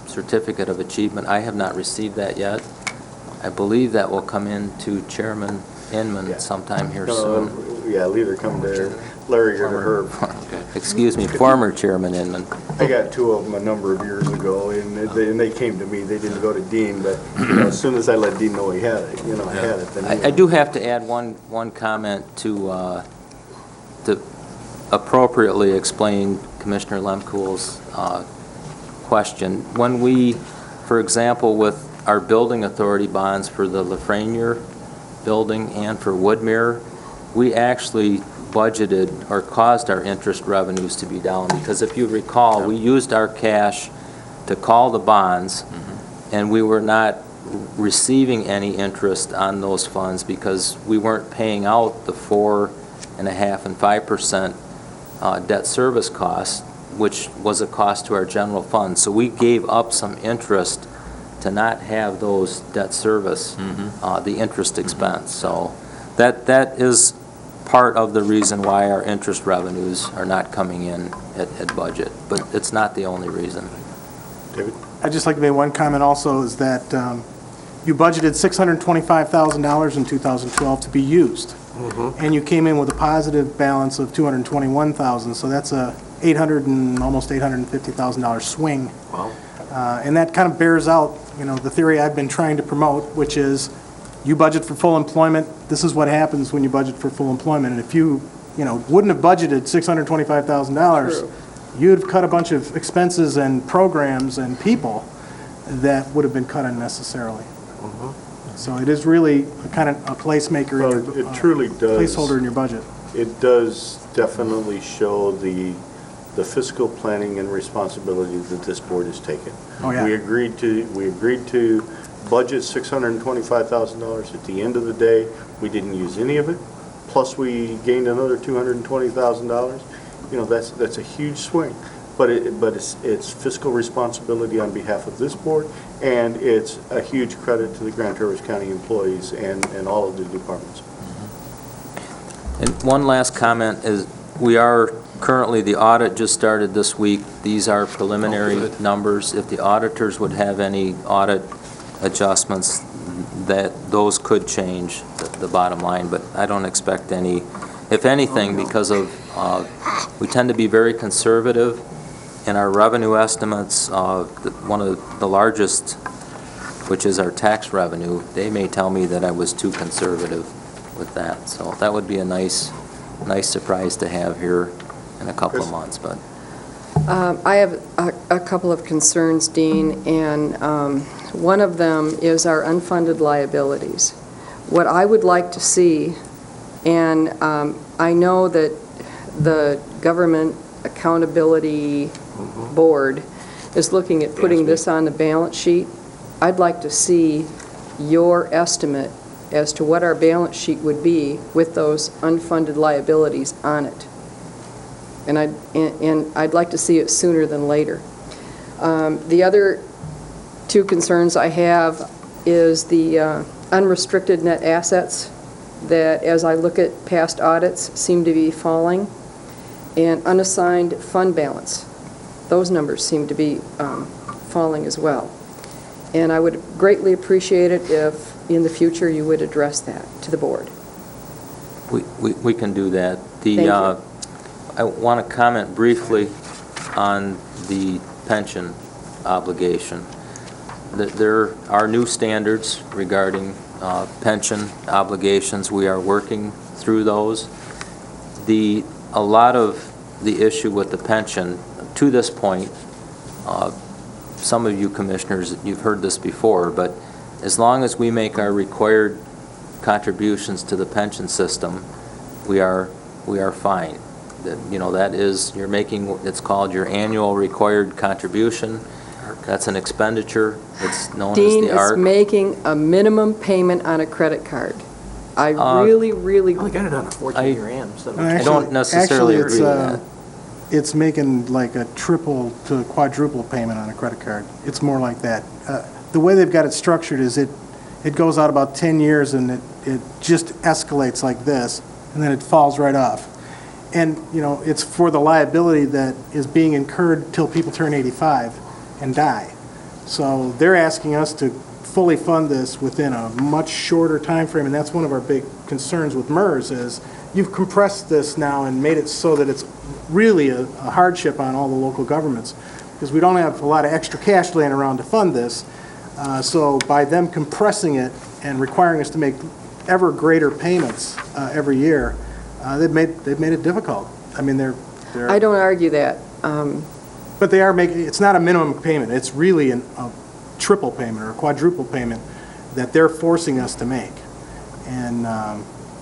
Certificate of Achievement, I have not received that yet. I believe that will come in to Chairman Inman sometime here soon. Yeah, it'll either come to Larry or to Herb. Excuse me, former Chairman Inman. I got two of them a number of years ago, and they came to me. They didn't go to Dean, but as soon as I let Dean know he had it, then I do have to add one comment to appropriately explain Commissioner Lemkool's question. When we, for example, with our building authority bonds for the Lafreniere building and for Woodmere, we actually budgeted or caused our interest revenues to be down, because if you recall, we used our cash to call the bonds, and we were not receiving any interest on those funds because we weren't paying out the 4.5% and 5% debt service cost, which was a cost to our general fund. So we gave up some interest to not have those debt service, the interest expense. So that is part of the reason why our interest revenues are not coming in at budget, but it's not the only reason. David? I'd just like to make one comment also, is that you budgeted $625,000 in 2012 to be used, and you came in with a positive balance of $221,000, so that's almost $850,000 swing. Wow. And that kind of bears out, the theory I've been trying to promote, which is you budget for full employment, this is what happens when you budget for full employment. And if you wouldn't have budgeted $625,000, you'd have cut a bunch of expenses and programs and people that would have been cut unnecessarily. So it is really kind of a placemaker, It truly does. Placeholder in your budget. It does definitely show the fiscal planning and responsibility that this board has taken. Oh, yeah. We agreed to budget $625,000. At the end of the day, we didn't use any of it. Plus, we gained another $220,000. That's a huge swing. But it's fiscal responsibility on behalf of this board, and it's a huge credit to the Grand Traverse County employees and all of the departments. And one last comment is, we are currently, the audit just started this week. These are preliminary numbers. If the auditors would have any audit adjustments, those could change the bottom line, but I don't expect any. If anything, because of, we tend to be very conservative in our revenue estimates. One of the largest, which is our tax revenue, they may tell me that I was too conservative with that. So that would be a nice surprise to have here in a couple of months. But I have a couple of concerns, Dean, and one of them is our unfunded liabilities. What I would like to see, and I know that the Government Accountability Board is looking at putting this on the balance sheet. I'd like to see your estimate as to what our balance sheet would be with those unfunded liabilities on it. And I'd like to see it sooner than later. The other two concerns I have is the unrestricted net assets that, as I look at past audits, seem to be falling, and unassigned fund balance. Those numbers seem to be falling as well. And I would greatly appreciate it if in the future you would address that to the board. we can do that. Thank you. I want to comment briefly on the pension obligation. There are new standards regarding pension obligations. We are working through those. A lot of the issue with the pension, to this point, some of you commissioners, you've heard this before, but as long as we make our required contributions to the pension system, we are fine. That is, you're making, it's called your annual required contribution. That's an expenditure. It's known as Dean the ARC. is making a minimum payment on a credit card. I really I got it on a 14-year AM. I don't necessarily agree with that. It's making like a triple to quadruple payment on a credit card. It's more like that. The way they've got it structured is it goes out about 10 years and it just escalates like this, and then it falls right off. And, it's for the liability that is being incurred till people turn 85 and die. So they're asking us to fully fund this within a much shorter time frame, and that's one of our big concerns with MERS, is you've compressed this now and made it so that it's really a hardship on all the local governments, because we don't have a lot of extra cash laying around to fund this. So by them compressing it and requiring us to make ever greater payments every year, they've made it difficult. I mean, they're I don't argue that. but they are making, it's not a minimum payment, it's really a triple payment or a quadruple payment that they're forcing us to make. And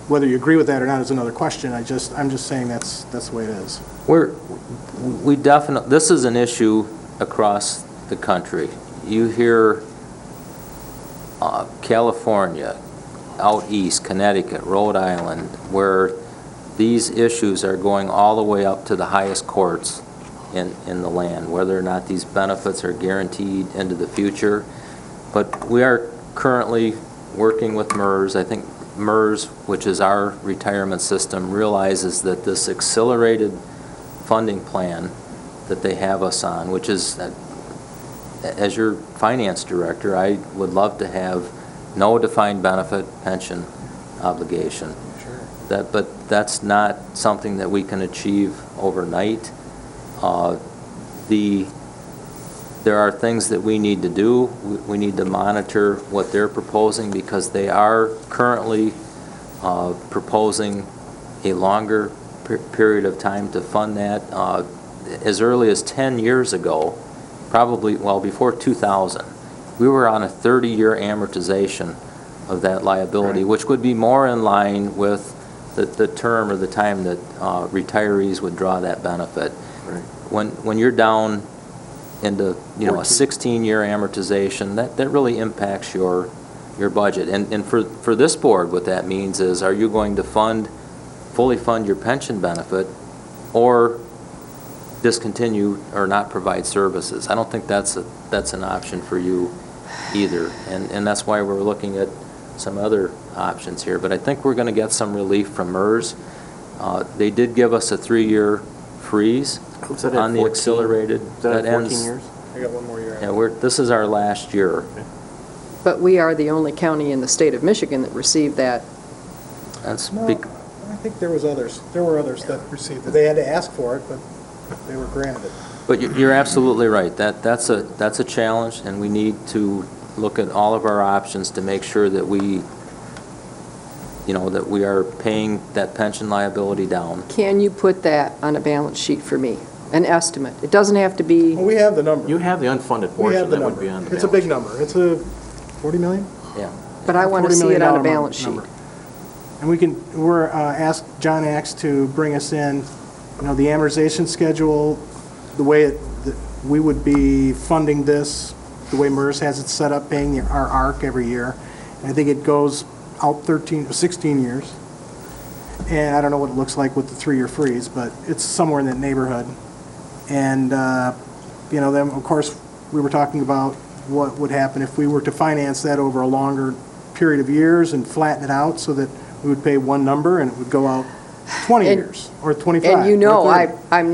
whether you agree with that or not is another question. I'm just saying that's the way it is. We definitely, this is an issue across the country. You hear California, out east, Connecticut, Rhode Island, where these issues are going all the way up to the highest courts in the land, whether or not these benefits are guaranteed into the future. But we are currently working with MERS. I think MERS, which is our retirement system, realizes that this accelerated funding plan that they have us on, which is, as your finance director, I would love to have no defined benefit pension obligation. Sure. But that's not something that we can achieve overnight. There are things that we need to do. We need to monitor what they're proposing, because they are currently proposing a longer period of time to fund that. As early as 10 years ago, probably, well, before 2000, we were on a 30-year amortization of that liability, right, which would be more in line with the term or the time that retirees would draw that benefit. Right. When you're down into a 16-year amortization, that really impacts your budget. And for this board, what that means is, are you going to fully fund your pension benefit, or discontinue or not provide services? I don't think that's an option for you either, and that's why we're looking at some other options here. But I think we're going to get some relief from MERS. They did give us a 3-year freeze on the accelerated. That ends 14 years? I got one more year. Yeah, this is our last year. Okay. But we are the only county in the state of Michigan that received that. I think there was others. There were others that received it. They had to ask for it, but they were granted it. But you're absolutely right. That's a challenge, and we need to look at all of our options to make sure that we are paying that pension liability down. Can you put that on a balance sheet for me? An estimate. It doesn't have to be. Well, we have the number. You have the unfunded portion that would be on the balance sheet. It's a big number. It's a 40 million? Yeah. But I want to see it on a balance sheet. And we're asked John Axe to bring us in, the amortization schedule, the way we would be funding this, the way MERS has it set up, paying our ARC every year. And I think it goes out 16 years. And I don't know what it looks like with the 3-year freeze, but it's somewhere in that neighborhood. And, then, of course, we were talking about what would happen if we were to finance that over a longer period of years and flatten it out so that we would pay one number and it would go out 20 years or 25. And I'm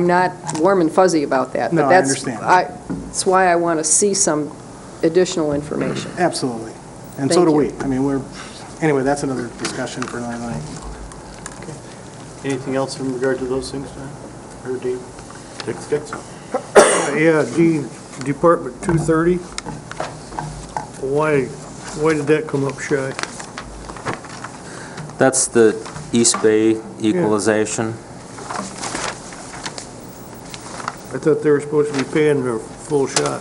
not warm and fuzzy about that. No, but I understand. That's why I want to see some additional information. Absolutely. And Thank so do you. we. I mean, anyway, that's another discussion for another night. Okay. Anything else in regard to those things, John? Or Dean? Dick? Yeah, Dean, Department 230. Why did that come up shy? That's the East Bay equalization. I thought they were supposed to be paying their full shot.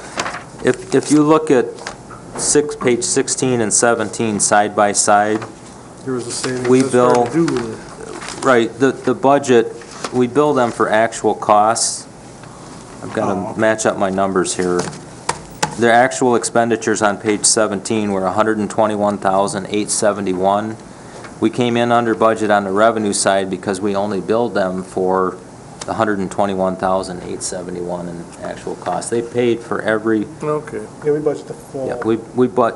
If you look at page 16 and 17 side by side, there was a savings. We bill, right, the budget, we bill them for actual costs. I've got to match up my numbers here. Their actual expenditures on page 17 were $121,871. We came in under budget on the revenue side because we only billed them for the $121,871 in actual costs. They paid for every. Okay. Yeah, we budgeted the full.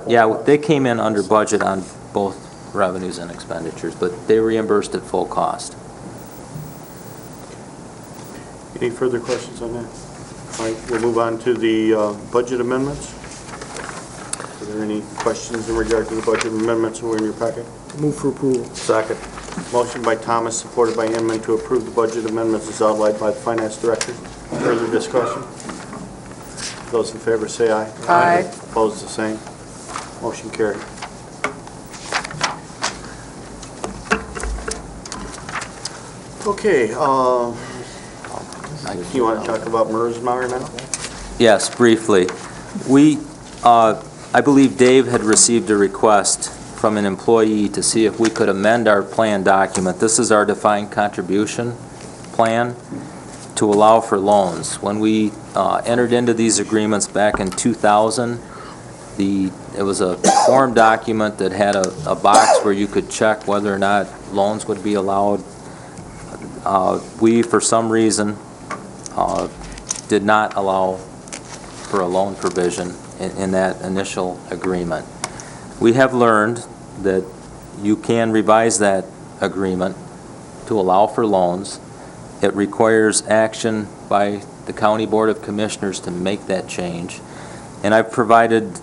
Yeah, they came in under budget on both revenues and expenditures, but they reimbursed at full cost. Any further questions on that? All right, we'll move on to the budget amendments for there any questions in regard to the budget amendments that were in your packet? Move for approval. Second. Motion by Thomas, supported by Inman, to approve the budget amendments as outlined by the Finance Director. Further discussion? Those in favor say aye. Aye. Opposed, the same. Motion carried. Okay, you want to talk about Mersmar now? Yes, briefly. I believe Dave had received a request from an employee to see if we could amend our plan document. This is our defined contribution plan to allow for loans. When we entered into these agreements back in 2000, it was a form document that had a box where you could check whether or not loans would be allowed. We, for some reason, did not allow for a loan provision in that initial agreement. We have learned that you can revise that agreement to allow for loans. It requires action by the County Board of Commissioners to make that change. And I've provided,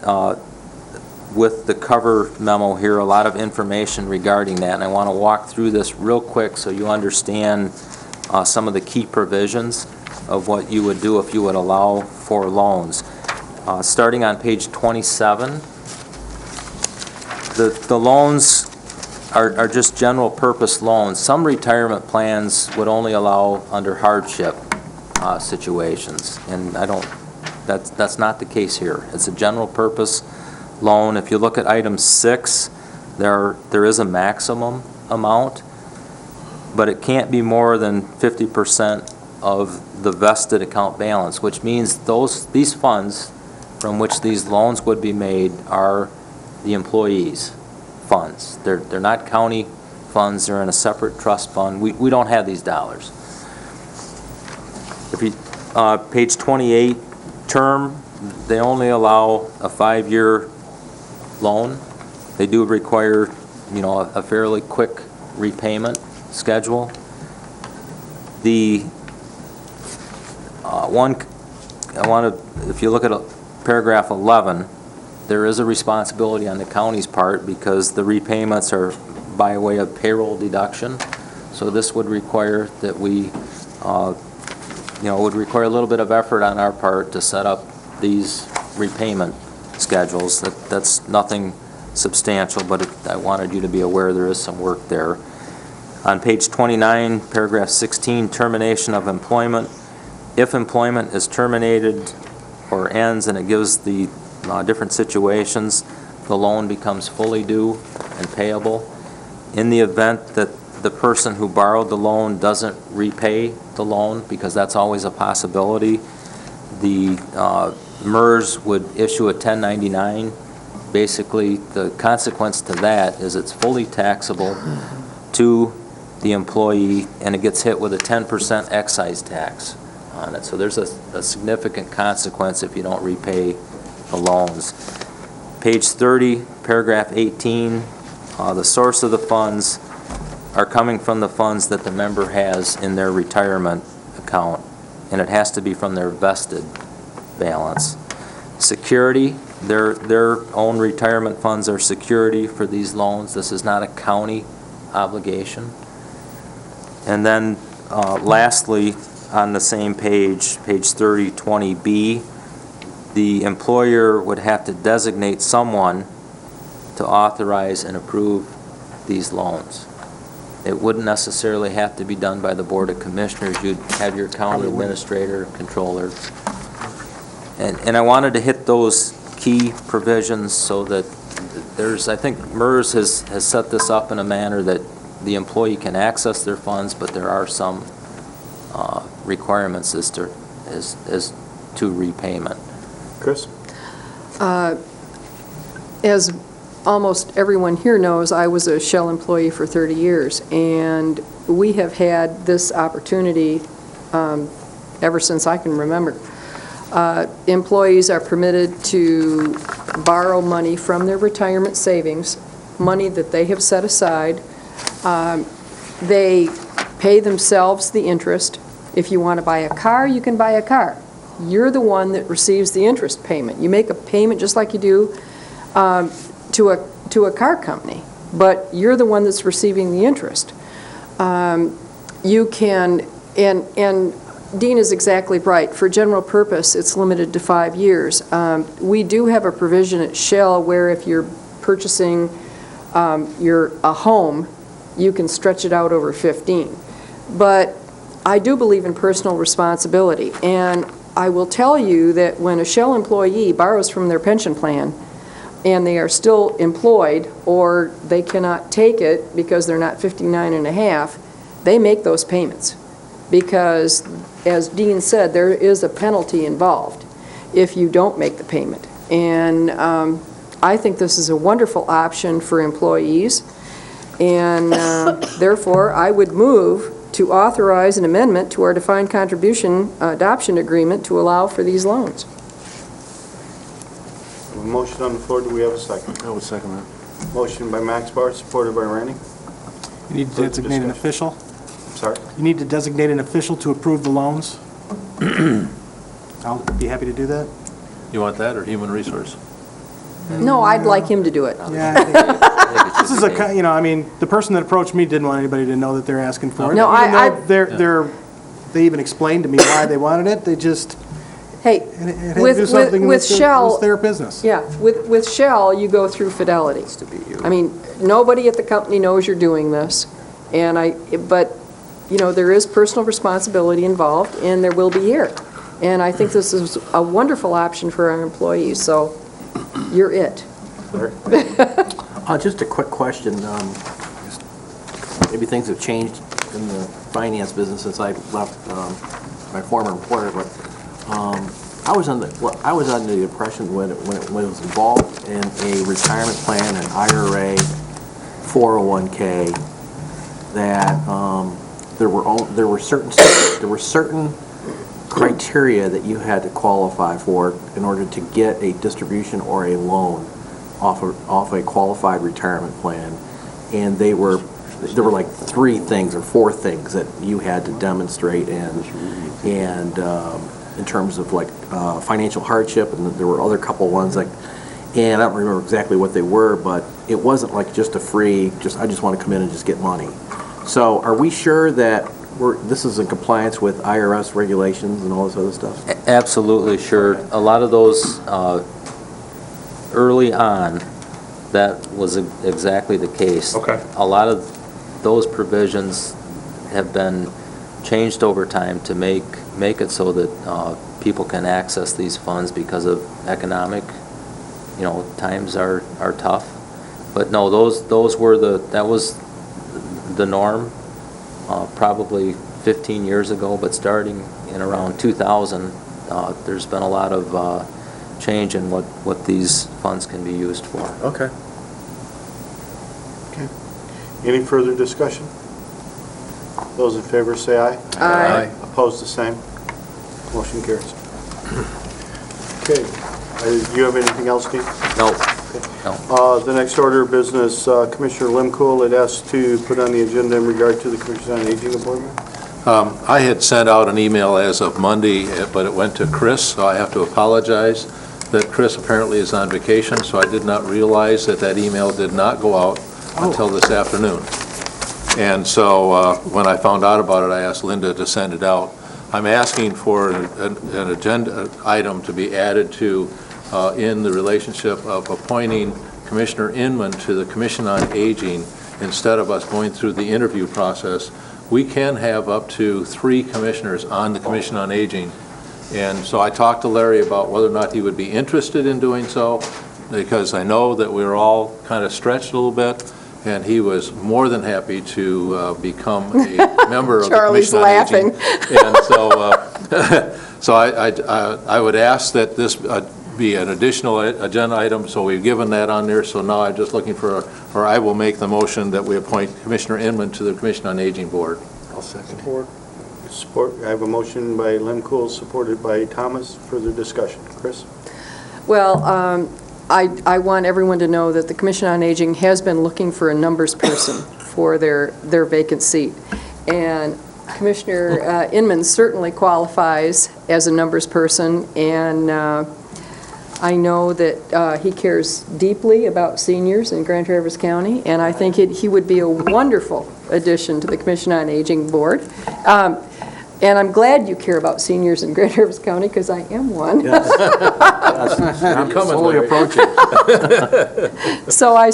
with the cover memo here, a lot of information regarding that. And I want to walk through this real quick so you understand some of the key provisions of what you would do if you would allow for loans. Starting on page 27, the loans are just general purpose loans. Some retirement plans would only allow under hardship situations, and that's not the case here. It's a general purpose loan. If you look at item 6, there is a maximum amount, but it can't be more than 50% of the vested account balance, which means these funds from which these loans would be made are the employees' funds. They're not county funds. They're in a separate trust fund. We don't have these dollars. If you page 28, term, they only allow a 5-year loan. They do require, a fairly quick repayment schedule. If you look at paragraph 11, there is a responsibility on the county's part because the repayments are by way of payroll deduction. So this would require that we, would require a little bit of effort on our part to set up these repayment schedules. That's nothing substantial, but I wanted you to be aware there is some work there. On page 29, paragraph 16, termination of employment. If employment is terminated or ends and it gives the different situations, the loan becomes fully due and payable. In the event that the person who borrowed the loan doesn't repay the loan, because that's always a possibility, the MERS would issue a 1099. Basically, the consequence to that is it's fully taxable to the employee, and it gets hit with a 10% excise tax on it. So there's a significant consequence if you don't repay the loans. Page 30, paragraph 18, the source of the funds are coming from the funds that the member has in their retirement account, and it has to be from their vested balance. Security, their own retirement funds are security for these loans. This is not a county obligation. And then lastly, on the same page 30, 20B, the employer would have to designate someone to authorize and approve these loans. It wouldn't necessarily have to be done by the Board of Commissioners. You'd have your county administrator, controller. And I wanted to hit those key provisions so that I think MERS has set this up in a manner that the employee can access their funds, but there are some requirements as to repayment. Chris? As almost everyone here knows, I was a Shell employee for 30 years, and we have had this opportunity ever since I can remember. Employees are permitted to borrow money from their retirement savings, money that they have set aside. They pay themselves the interest. If you want to buy a car, you can buy a car. You're the one that receives the interest payment. You make a payment just like you do to a car company, but you're the one that's receiving the interest. You can, and Dean is exactly right. For general purpose, it's limited to 5 years. We do have a provision at Shell where if you're purchasing a home, you can stretch it out over 15. But I do believe in personal responsibility, and I will tell you that when a Shell employee borrows from their pension plan and they are still employed or they cannot take it because they're not 59 and a half, they make those payments. Because, as Dean said, there is a penalty involved if you don't make the payment. And I think this is a wonderful option for employees, and therefore I would move to authorize an amendment to our defined contribution adoption agreement to allow for these loans. A motion on the floor, do we have a second? I would second that. Motion by Max Barr, supported by Randy. You need to designate an official? Sorry? You need to designate an official to approve the loans? I'll be happy to do that. You want that, or human resource? No, I'd like him to do it. Yeah, I think this is a, I mean, the person that approached me didn't want anybody to know that they're asking for it. No, Even though they even explained to me why they wanted it, they just, Hey, it had to do something with Shell, was their business. yeah, with Shell, you go through Fidelity. I mean, nobody at the company knows you're doing this, but, there is personal responsibility involved, and there will be here. And I think this is a wonderful option for our employees, so you're it. Just a quick question. Maybe things have changed in the finance business since I left my former employer, but I was under the impression when it was involved in a retirement plan, an IRA, 401k, that there were certain criteria that you had to qualify for in order to get a distribution or a loan off a qualified retirement plan, and there were like 3 things or 4 things that you had to demonstrate and in terms of like financial hardship, and there were other couple ones and I don't remember exactly what they were, but it wasn't like just a free I just want to come in and just get money. So are we sure that this is in compliance with IRS regulations and all this other stuff? Absolutely sure. A lot of those early on, that was exactly the case. Okay. A lot of those provisions have been changed over time to make it so that people can access these funds because of economic, times are tough. But no, that was the norm. Probably 15 years ago, but starting in around 2000, there's been a lot of change in what these funds can be used for. Okay. Any further discussion? Those in favor say aye. Aye. Opposed, the same. Motion carries. Okay. Do you have anything else, Steve? No. The next order of business, Commissioner Limcool had asked to put on the agenda in regard to the Commission on Aging appointment. I had sent out an email as of Monday, but it went to Chris, so I have to apologize that Chris apparently is on vacation, so I did not realize that email did not go out until this afternoon. And so when I found out about it, I asked Linda to send it out. I'm asking for an agenda item to be added to in the relationship of appointing Commissioner Inman to the Commission on Aging instead of us going through the interview process. We can have up to 3 commissioners on the Commission on Aging. And so I talked to Larry about whether or not he would be interested in doing so, because I know that we're all kind of stretched a little bit, and he was more than happy to become a member of the Commission on Aging. Charlie's And so I would ask that this be an additional agenda item, so we've given that on there. So now I'm just looking for, or I will make the motion that we appoint Commissioner Inman to the Commission on Aging Board. I'll second. Support. I have a motion by Limcool, supported by Thomas. Further discussion. Chris? Well, I want everyone to know that the Commission on Aging has been looking for a numbers person for their vacant seat. And Commissioner Inman certainly qualifies as a numbers person, and I know that he cares deeply about seniors in Grand Traverse County, and I think he would be a wonderful addition to the Commission on Aging Board. And I'm glad you care about seniors in Grand Traverse County, because I am one. I'm slowly approaching. So I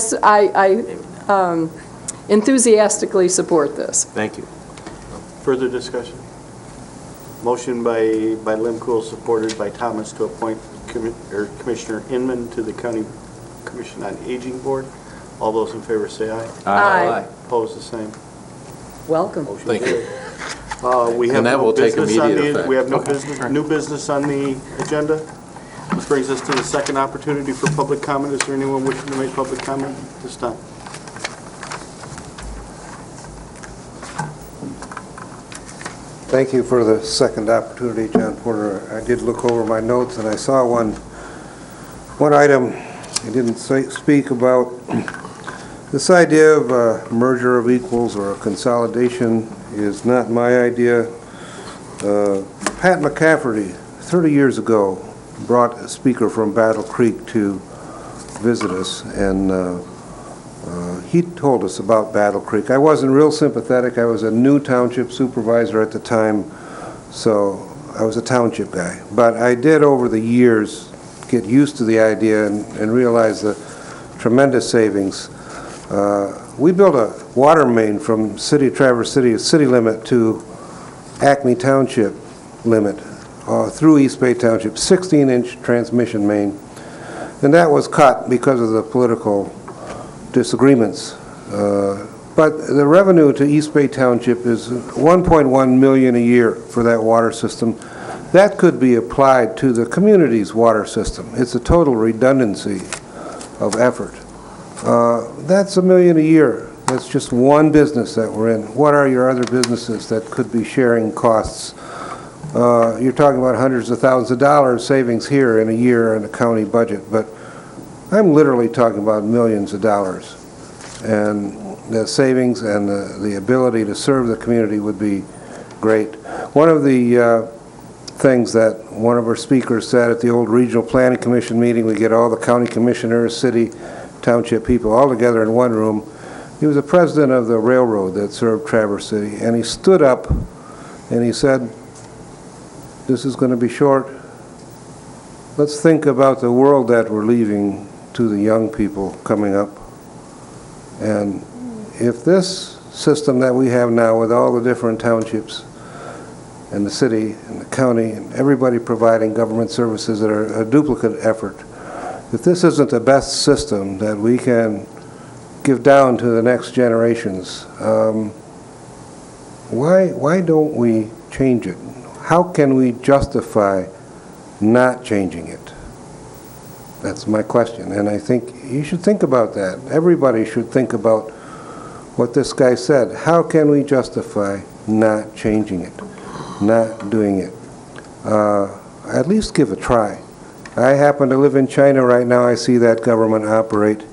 enthusiastically support this. Thank you. Further discussion? Motion by Limcool, supported by Thomas, to appoint Commissioner Inman to the County Commission on Aging Board. All those in favor say aye. Aye. Opposed, the same. Welcome. Motion Thank you. carried. We have And that no will take business on immediate the, effect. we have no business, new business on the agenda. This brings us to the second opportunity for public comment. Is there anyone wishing to make public comment this time? Thank you for the second opportunity, John Porter. I did look over my notes, and I saw one item I didn't speak about. This idea of a merger of equals or a consolidation is not my idea. Pat McCafferty, 30 years ago, brought a speaker from Battle Creek to visit us, and he told us about Battle Creek. I wasn't real sympathetic. I was a new township supervisor at the time, so I was a township guy. But I did, over the years, get used to the idea and realize the tremendous savings. We built a water main from Traverse City limit to Acme Township limit through East Bay Township, 16-inch transmission main. And that was cut because of the political disagreements. But the revenue to East Bay Township is $1.1 million a year for that water system. That could be applied to the community's water system. It's a total redundancy of effort. That's $1 million a year. That's just one business that we're in. What are your other businesses that could be sharing costs? You're talking about hundreds of thousands of dollars savings here in a year in the county budget, but I'm literally talking about millions of dollars. And the savings and the ability to serve the community would be great. One of the things that one of our speakers said at the old Regional Planning Commission meeting, we get all the county commissioners, city, township people all together in one room. He was the president of the railroad that served Traverse City, and he stood up and he said, "This is going to be short. Let's think about the world that we're leaving to the young people coming up. And if this system that we have now with all the different townships and the city and the county and everybody providing government services that are a duplicate effort, if this isn't the best system that we can give down to the next generations, why don't we change it? How can we justify not changing it? That's my question, and I think you should think about that. Everybody should think about what this guy said. How can we justify not changing it, not doing it? At least give a try. I happen to live in China right now. I see that government operate.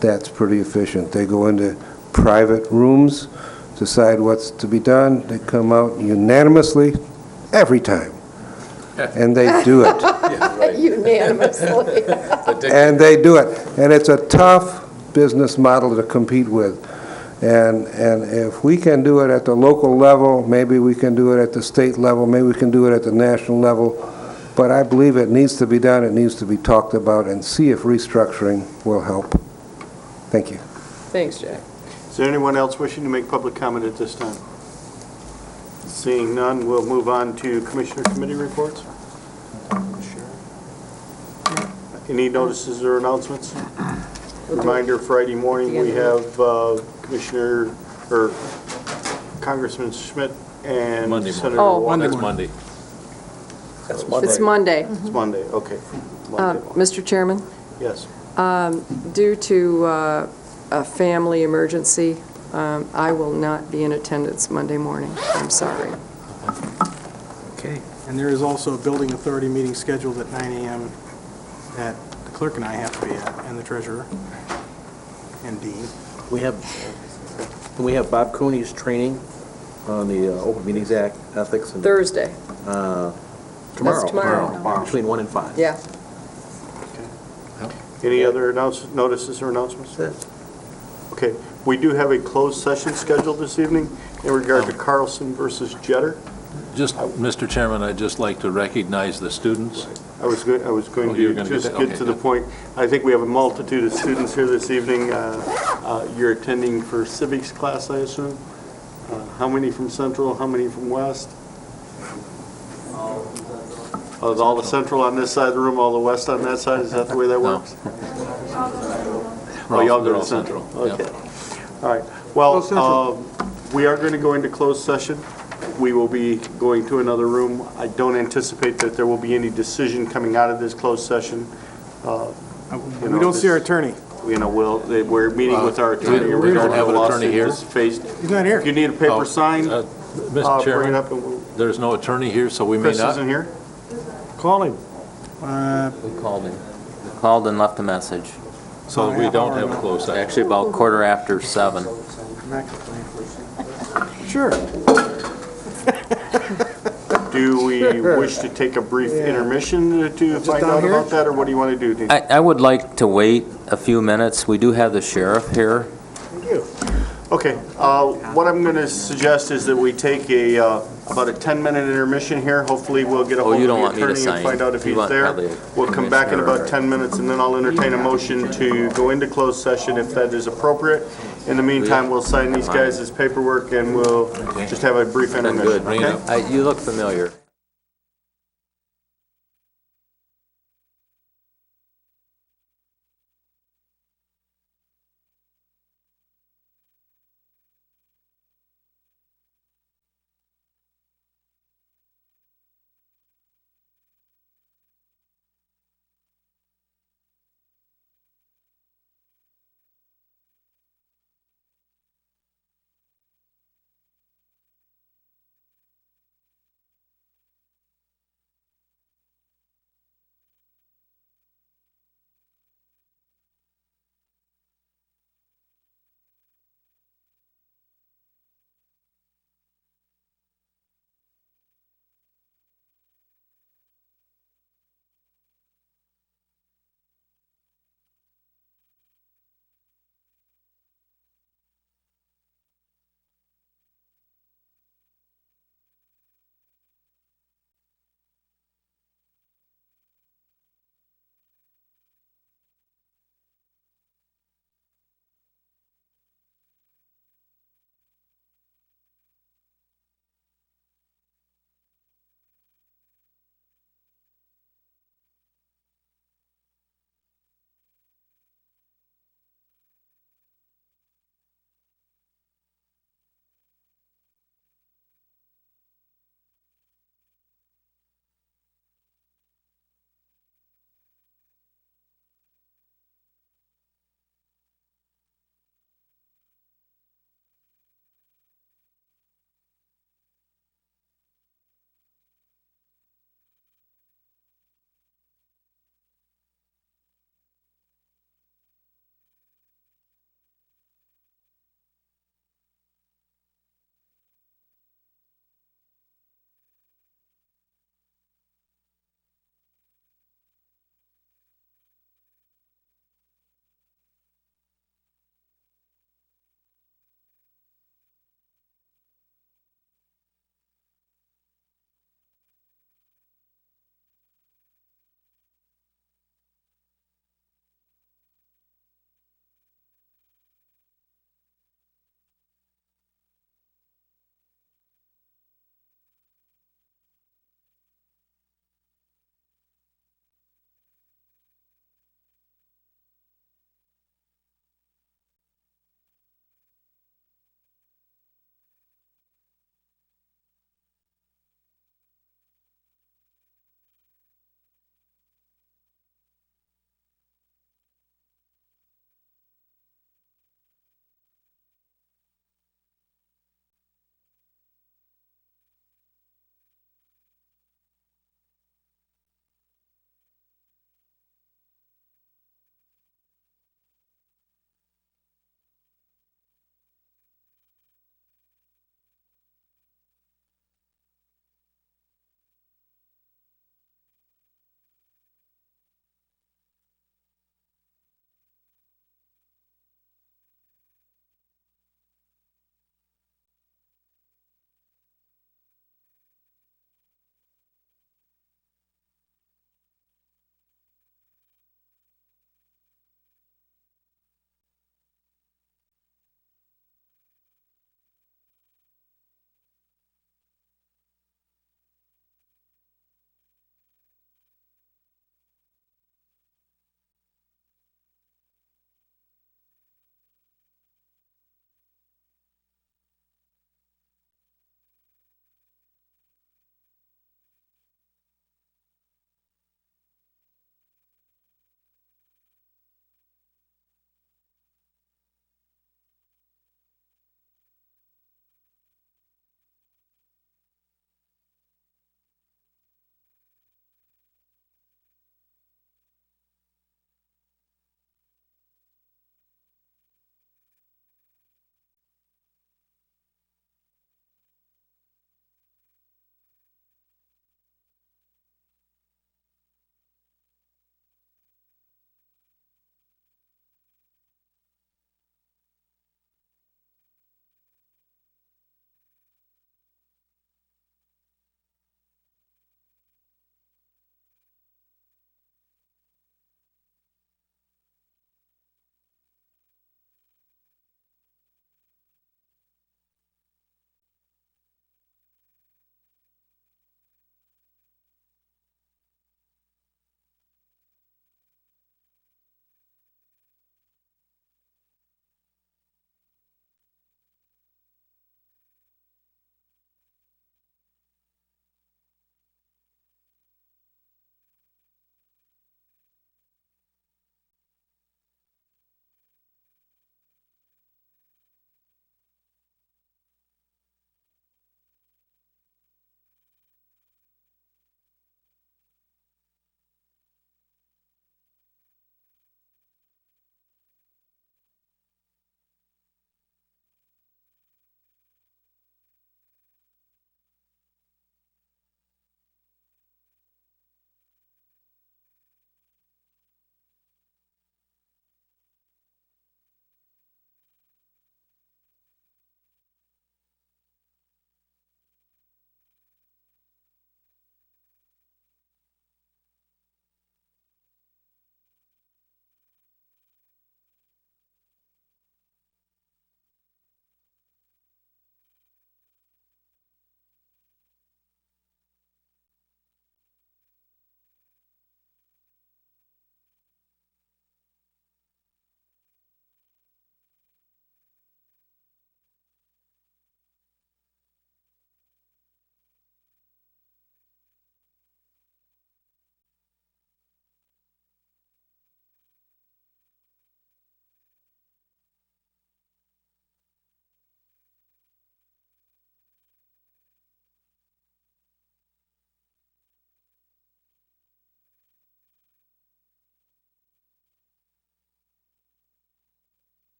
That's pretty efficient. They go into private rooms, decide what's to be done. They come out unanimously every time, and they do it. Unanimously. And they do it. And it's a tough business model to compete with. And if we can do it at the local level, maybe we can do it at the state level, maybe we can do it at the national level. But I believe it needs to be done, it needs to be talked about, and see if restructuring will help. Thank you. Thanks, Jack. Is there anyone else wishing to make public comment at this time? Seeing none, we'll move on to Commissioner Committee reports. Any notices or announcements? Reminder, Friday morning, we have Commissioner, or Congressman Schmidt and Monday Senator Oh, Walker. That's Monday. That's Monday. It's Monday. It's Monday, okay. Monday. Mr. Chairman, Yes. due to a family emergency, I will not be in attendance Monday morning. I'm sorry. Okay. And there is also a building authority meeting scheduled at 9 a.m. that the clerk and I have to be at, and the treasurer, and Dean. We have Bob Cooney's training on the Open Meetings Act, ethics, and Thursday. tomorrow. That's tomorrow. Between 1 and 5. Yeah. Any other notices or announcements? Okay, we do have a closed session scheduled this evening in regard to Carlson versus Jetter. Just, Mr. Chairman, I'd just like to recognize the students. I was going Oh, you were to gonna just get that? get Okay, to the good. point. I think we have a multitude of students here this evening. You're attending for civics class, I assume? How many from Central, how many from West? Oh, is all the Central on this side of the room, all the West on that side? Is that the way that No. works? Oh, y'all go They're to all Central? yeah. Okay. All right. Well, we are going to go into closed session. We will be going to another room. I don't anticipate that there will be any decision coming out of this closed session. We don't see our attorney. You know, we're meeting with our attorney. we in regard don't to have the an attorney lawsuit here? that's faced. He's not here. If you need a paper Oh, signed, Mr. bring it Chairman, up and we'll. there's no attorney here, so we may Chris not. isn't here? Call him. We called him. Called and left a message. So we don't have a closed session. Actually, about 7:15. Sure. Do we wish to take a brief intermission to find down out here? about that, or what do you want to do, Dean? I would like to wait a few minutes. We do have the sheriff here. Okay, what I'm going to suggest is that we take about a 10-minute intermission here. Hopefully, we'll get a hold you of don't the want me to attorney and sign. find out if You he's want there. probably a We'll come back in commissioner about 10 minutes, and then I'll entertain a motion to go into closed session if that is appropriate. In the meantime, we'll sign these guys' paperwork, and we'll just have a brief intermission. Good. Bring it Okay? up. You look familiar.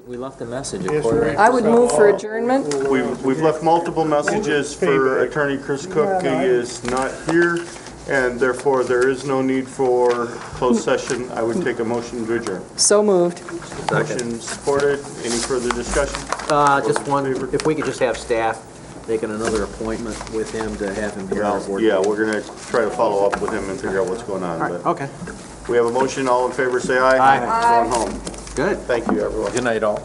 We left a message Yes, at quarter right. I would move for adjournment. We've left multiple messages for Attorney Chris Cook. He is not here, and therefore there is no need for closed session. I would take a motion to adjourn. So moved. Motion supported. Any further discussion? Just one, if we could just have staff making another appointment with him to have him here on our board. Yeah, we're going to try to follow up with him and figure out what's going on. But Okay, we have a motion. All in favor, say aye. Aye. Going home. good. Thank you, everyone. Good night, all.